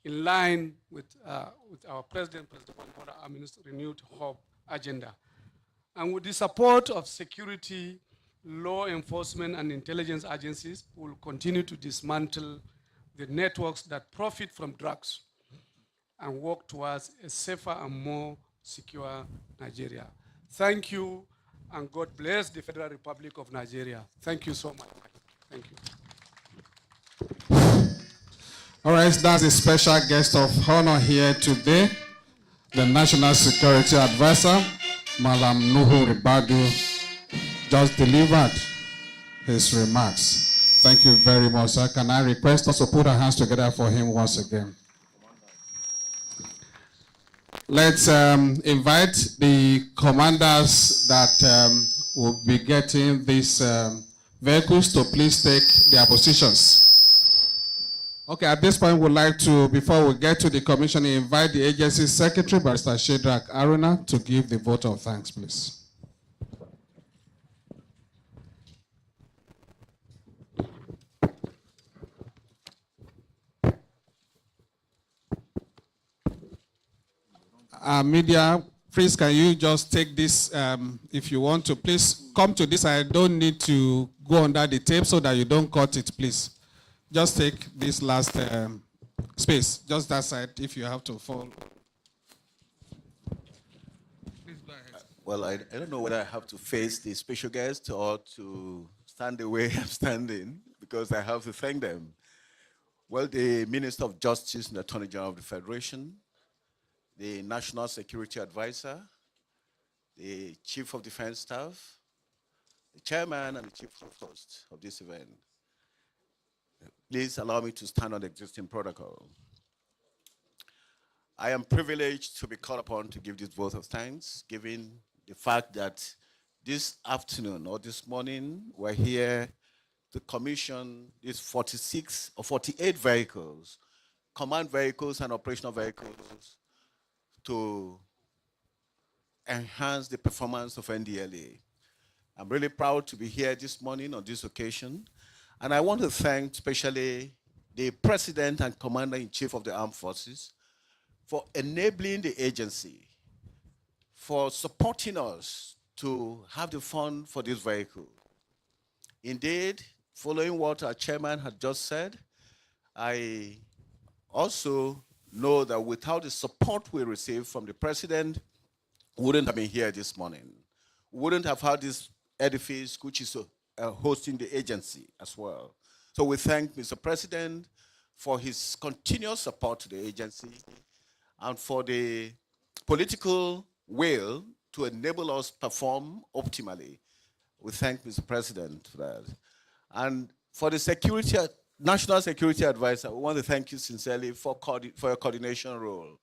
in line with our President Bola Ahmed's renewed hope agenda. And with the support of security, law enforcement, and intelligence agencies, we will continue to dismantle the networks that profit from drugs and work towards a safer and more secure Nigeria. Thank you, and God bless the Federal Republic of Nigeria. Thank you so much. Thank you. All right, that's a special guest of honor here today, the National Security Advisor, Mallam Nuhu Ribadu, just delivered his remarks. Thank you very much, sir. Can I request us to put our hands together for him once again? Let's invite the commanders that will be getting these vehicles to please take their positions. Okay, at this point, we'd like to, before we get to the commission, invite the agency secretary, Barrister Shedrack Aruna, to give the vote of thanks, please. Media, please can you just take this, if you want to, please come to this. I don't need to go under the tape so that you don't cut it, please. Just take this last space, just that side, if you have to fall. Please go ahead. Well, I don't know whether I have to face the special guest or to stand the way I'm standing, because I have to thank them. Well, the Minister of Justice and Attorney General of the Federation, the National Security Advisor, the Chief of Defense Staff, the Chairman and the Chief Host of this event. Please allow me to stand on the existing protocol. I am privileged to be called upon to give this vote of thanks, given the fact that this afternoon or this morning we're here to commission these 46 or 48 vehicles, command vehicles and operational vehicles, to enhance the performance of Ndlea. I'm really proud to be here this morning on this occasion, and I want to thank especially the President and Commander-in-Chief of the Armed Forces for enabling the agency, for supporting us to have the fund for this vehicle. Indeed, following what our chairman had just said, I also know that without the support we received from the president, we wouldn't have been here this morning. We wouldn't have had this edifice, which is hosting the agency as well. So we thank Mr. President for his continuous support to the agency and for the political will to enable us perform optimally. We thank Mr. President for that. And for the National Security Advisor, we want to thank you sincerely for your coordination role.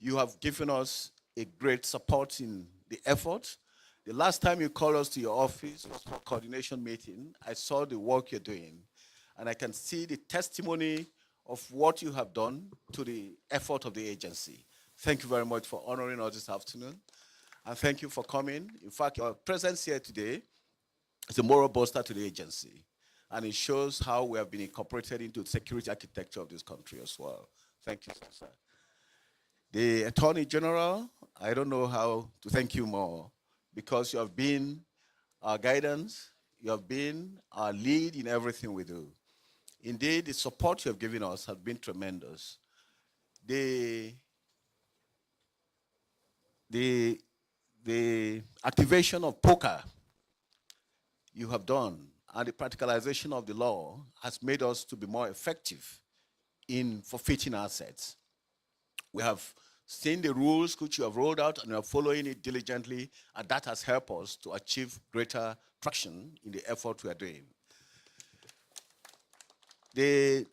You have given us a great support in the effort. The last time you called us to your office was for a coordination meeting. I saw the work you're doing, and I can see the testimony of what you have done to the effort of the agency. Thank you very much for honoring us this afternoon, and thank you for coming. In fact, your presence here today is a moral booster to the agency, and it shows how we have been incorporated into the security architecture of this country as well. Thank you, sir. The Attorney General, I don't know how to thank you more, because you have been our guidance, you have been our lead in everything we do. Indeed, the support you have given us has been tremendous. The activation of POCA you have done and the practicalization of the law has made us to be more effective in forfeiting assets. We have seen the rules which you have rolled out, and we are following it diligently, and that has helped us to achieve greater traction in the effort we are doing. The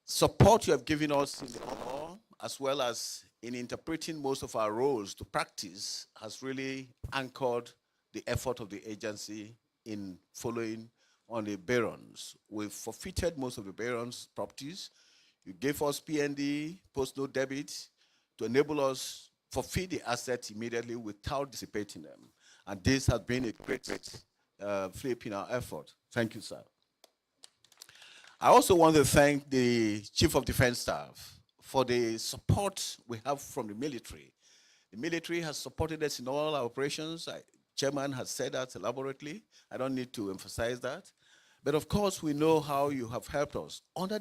support you have given us in the law, as well as in interpreting most of our roles to practice, has really anchored the effort of the agency in following on the barons. We've forfeited most of the barons' properties. You gave us PND, post-note debit, to enable us forfeit the assets immediately without dissipating them. And this has been a great flip in our effort. Thank you, sir. I also want to thank the Chief of Defense Staff for the support we have from the military. The military has supported us in all our operations. Chairman has said that elaborately. I don't need to emphasize that. But of course, we know how you have helped us. Under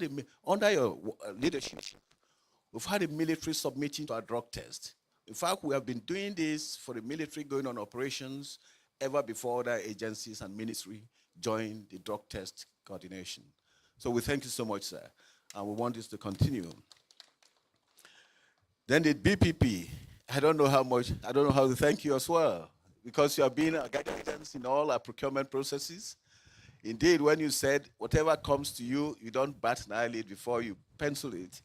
your leadership, we've had the military submitting to our drug test. In fact, we have been doing this for the military going on operations ever before other agencies and ministry joined the drug test coordination. So we thank you so much, sir, and we want this to continue. Then the BPP, I don't know how to thank you as well, because you have been our guidance in all our procurement processes. Indeed, when you said whatever comes to you, you don't bat an eyelid before you pencil it,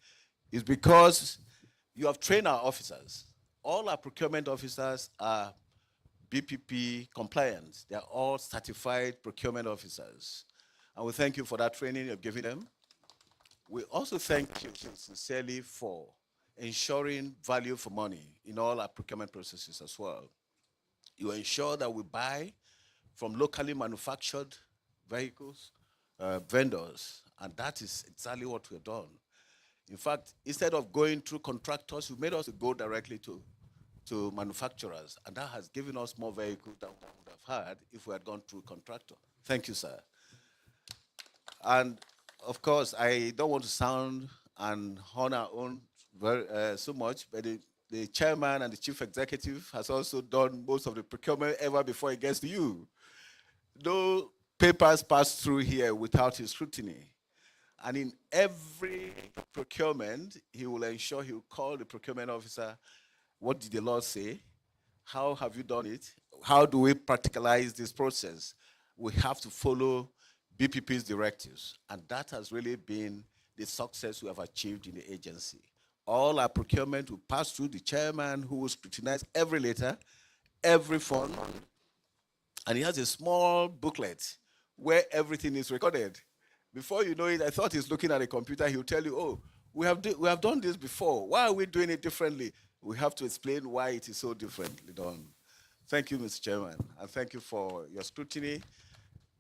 it's because you have trained our officers. All our procurement officers are BPP compliant. They are all certified procurement officers. And we thank you for that training you've given them. We also thank you sincerely for ensuring value for money in all our procurement processes as well. You ensure that we buy from locally manufactured vehicles, vendors, and that is exactly what we've done. In fact, instead of going through contractors, you made us go directly to to manufacturers, and that has given us more vehicles than we would have had if we had gone through a contractor. Thank you, sir. And of course, I don't want to sound and hone our own so much, but the chairman and the chief executive has also done most of the procurement ever before it gets to you. No papers pass through here without his scrutiny. And in every procurement, he will ensure he will call the procurement officer, what did the law say? How have you done it? How do we practicalize this process? We have to follow BPP's directives. And that has really been the success we have achieved in the agency. All our procurement will pass through the chairman, who will scrutinize every letter, every fund, and he has a small booklet where everything is recorded. Before you know it, I thought he's looking at a computer. He'll tell you, oh, we have done this before. Why are we doing it differently? We have to explain why it is so differently done. Thank you, Mr. Chairman, and thank you for your scrutiny.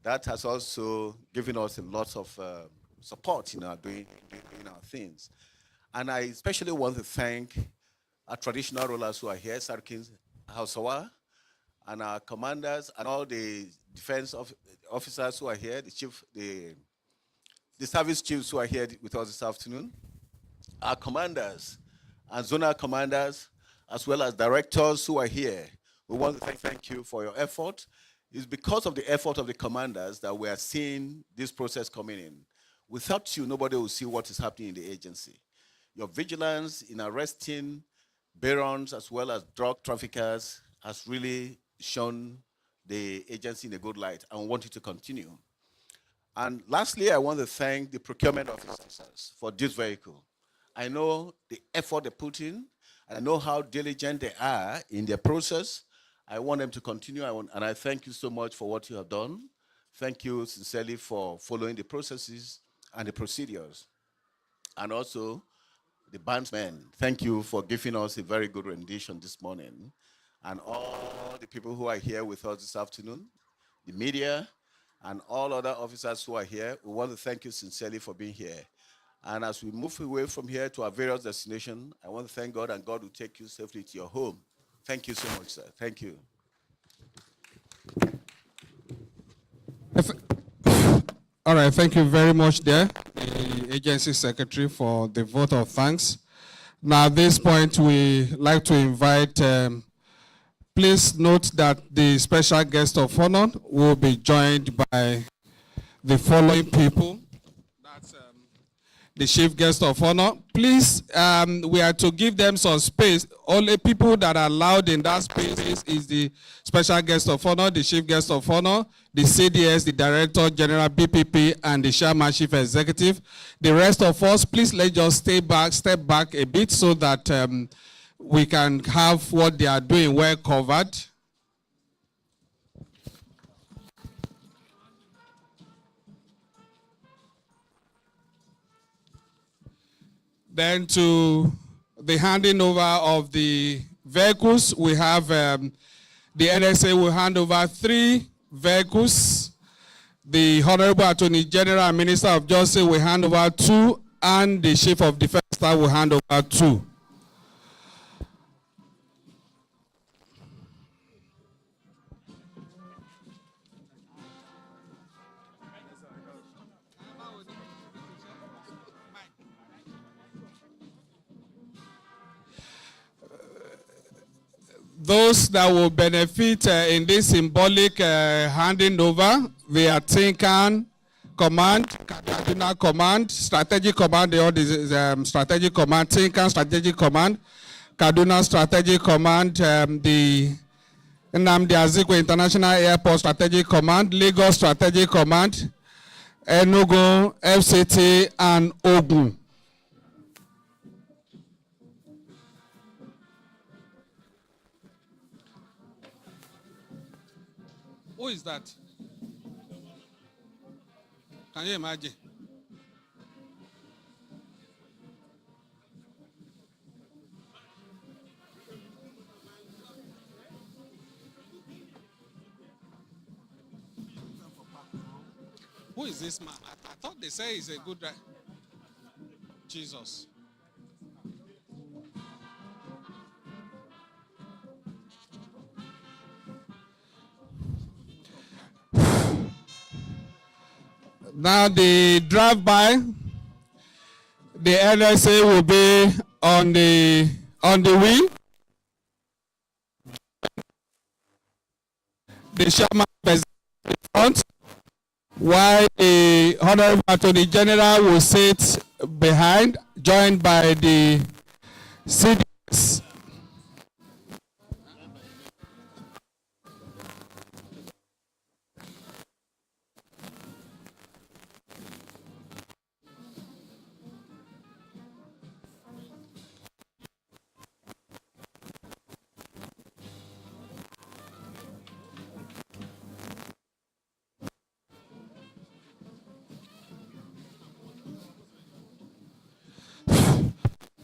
That has also given us a lot of support in our doing our things. And I especially want to thank our traditional rulers who are here, Sarkins Hausawa, and our commanders, and all the defense officers who are here, the service chiefs who are here with us this afternoon, our commanders and zonal commanders, as well as directors who are here. We want to thank you for your effort. It's because of the effort of the commanders that we are seeing this process coming in. Without you, nobody will see what is happening in the agency. Your vigilance in arresting barons as well as drug traffickers has really shown the agency in a good light, and we want you to continue. And lastly, I want to thank the procurement officers for this vehicle. I know the effort they put in, and I know how diligent they are in their process. I want them to continue, and I thank you so much for what you have done. Thank you sincerely for following the processes and the procedures. And also, the bandsmen, thank you for giving us a very good rendition this morning. And all the people who are here with us this afternoon, the media, and all other officers who are here, we want to thank you sincerely for being here. And as we move away from here to our various destinations, I want to thank God, and God will take you safely to your home. Thank you so much, sir. Thank you. All right, thank you very much there, the agency secretary, for the vote of thanks. Now, at this point, we like to invite, please note that the special guest of honor will be joined by the following people. That's the chief guest of honor. Please, we are to give them some space. Only people that are allowed in that space is the special guest of honor, the chief guest of honor, the CDS, the Director General BPP, and the Chairman Chief Executive. The rest of us, please let's just step back a bit so that we can have what they are doing well covered. Then to the handing over of the vehicles, we have the NSA will hand over 3 vehicles. The Honorable Attorney General and Minister of Justice will hand over 2, and the Chief of Defense Staff will hand over 2. Those that will benefit in this symbolic handing over, they are Tinkan Command, Kaduna Command, Strategic Command, Strategic Command, Tinkan Strategic Command, Kaduna Strategic Command, the Nnamdi Azikiwe International Airport Strategic Command, Lagos Strategic Command, Enugu, FCT, and Ogun. Who is that? Can you imagine? Who is this man? I thought they say he's a good guy. Jesus. Now the drive-by, the NSA will be on the wheel. The chairman is in front, while the Honorable Attorney General will sit behind, joined by the CDS.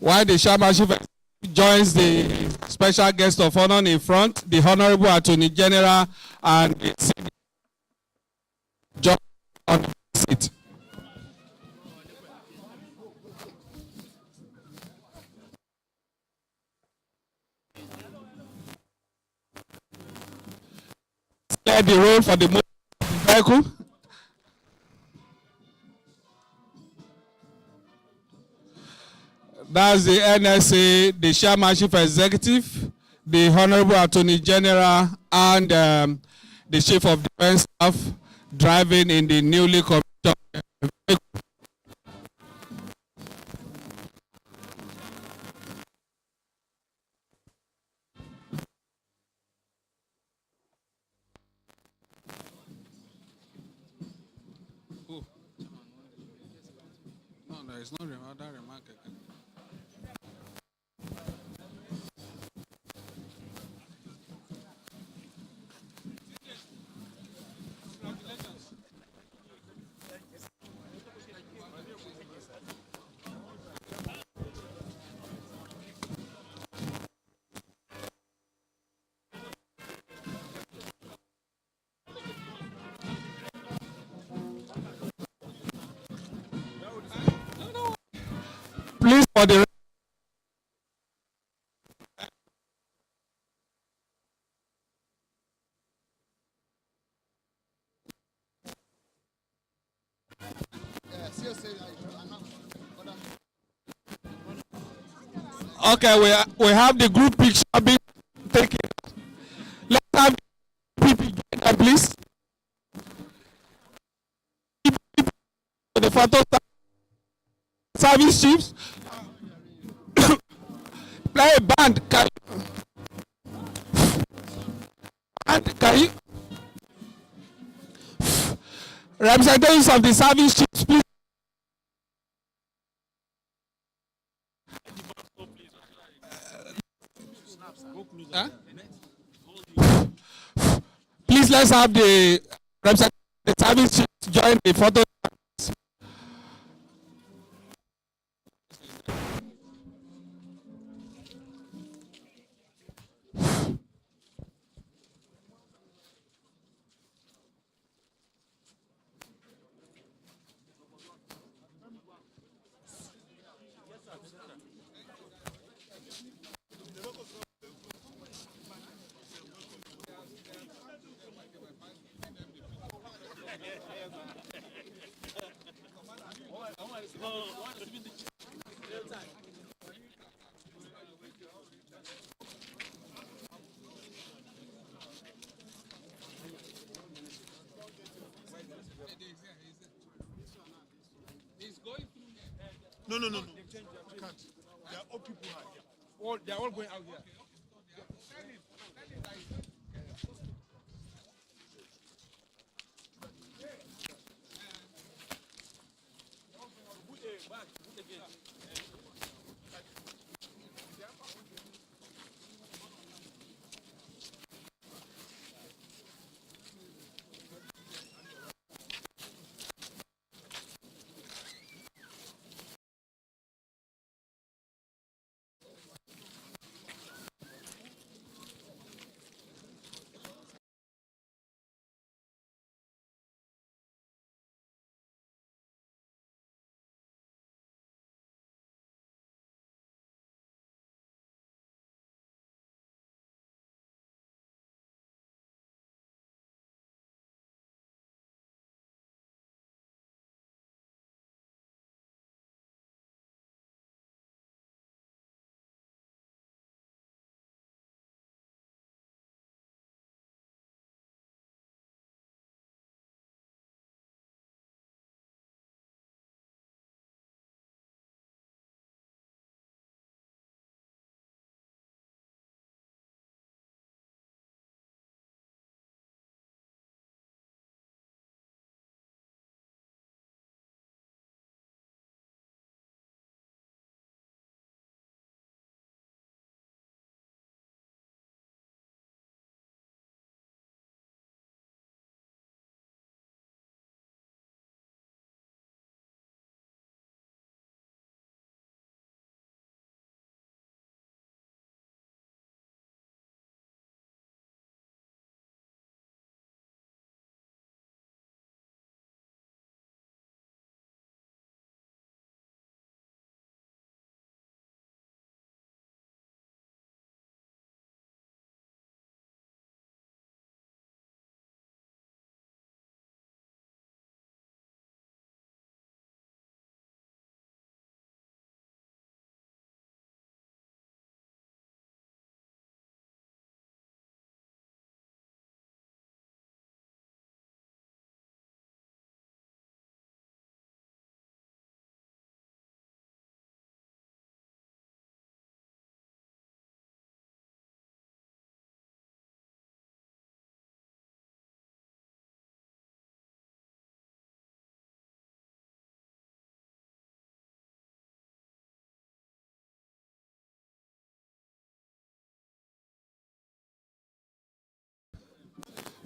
While the chairmanship joins the special guest of honor in front, the Honorable Attorney General and the CDS join on the seat. Clear the road for the vehicle. That's the NSA, the chairmanship executive, the Honorable Attorney General, and the Chief of Defense Staff driving in the newly commissioned vehicle. No, it's not other remark again. Please, for the okay, we have the group picture being taken. Let's have the people together, please. The photo service chiefs. Play a band. Can you? Representatives of the service chiefs, please. Huh? Please, let's have the service chiefs join the photo. No. You can't. There are all people here. They are all going out here.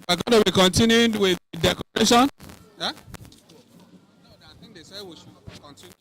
We're going to be continuing with decoration. Yeah? No, I think they said we should continue.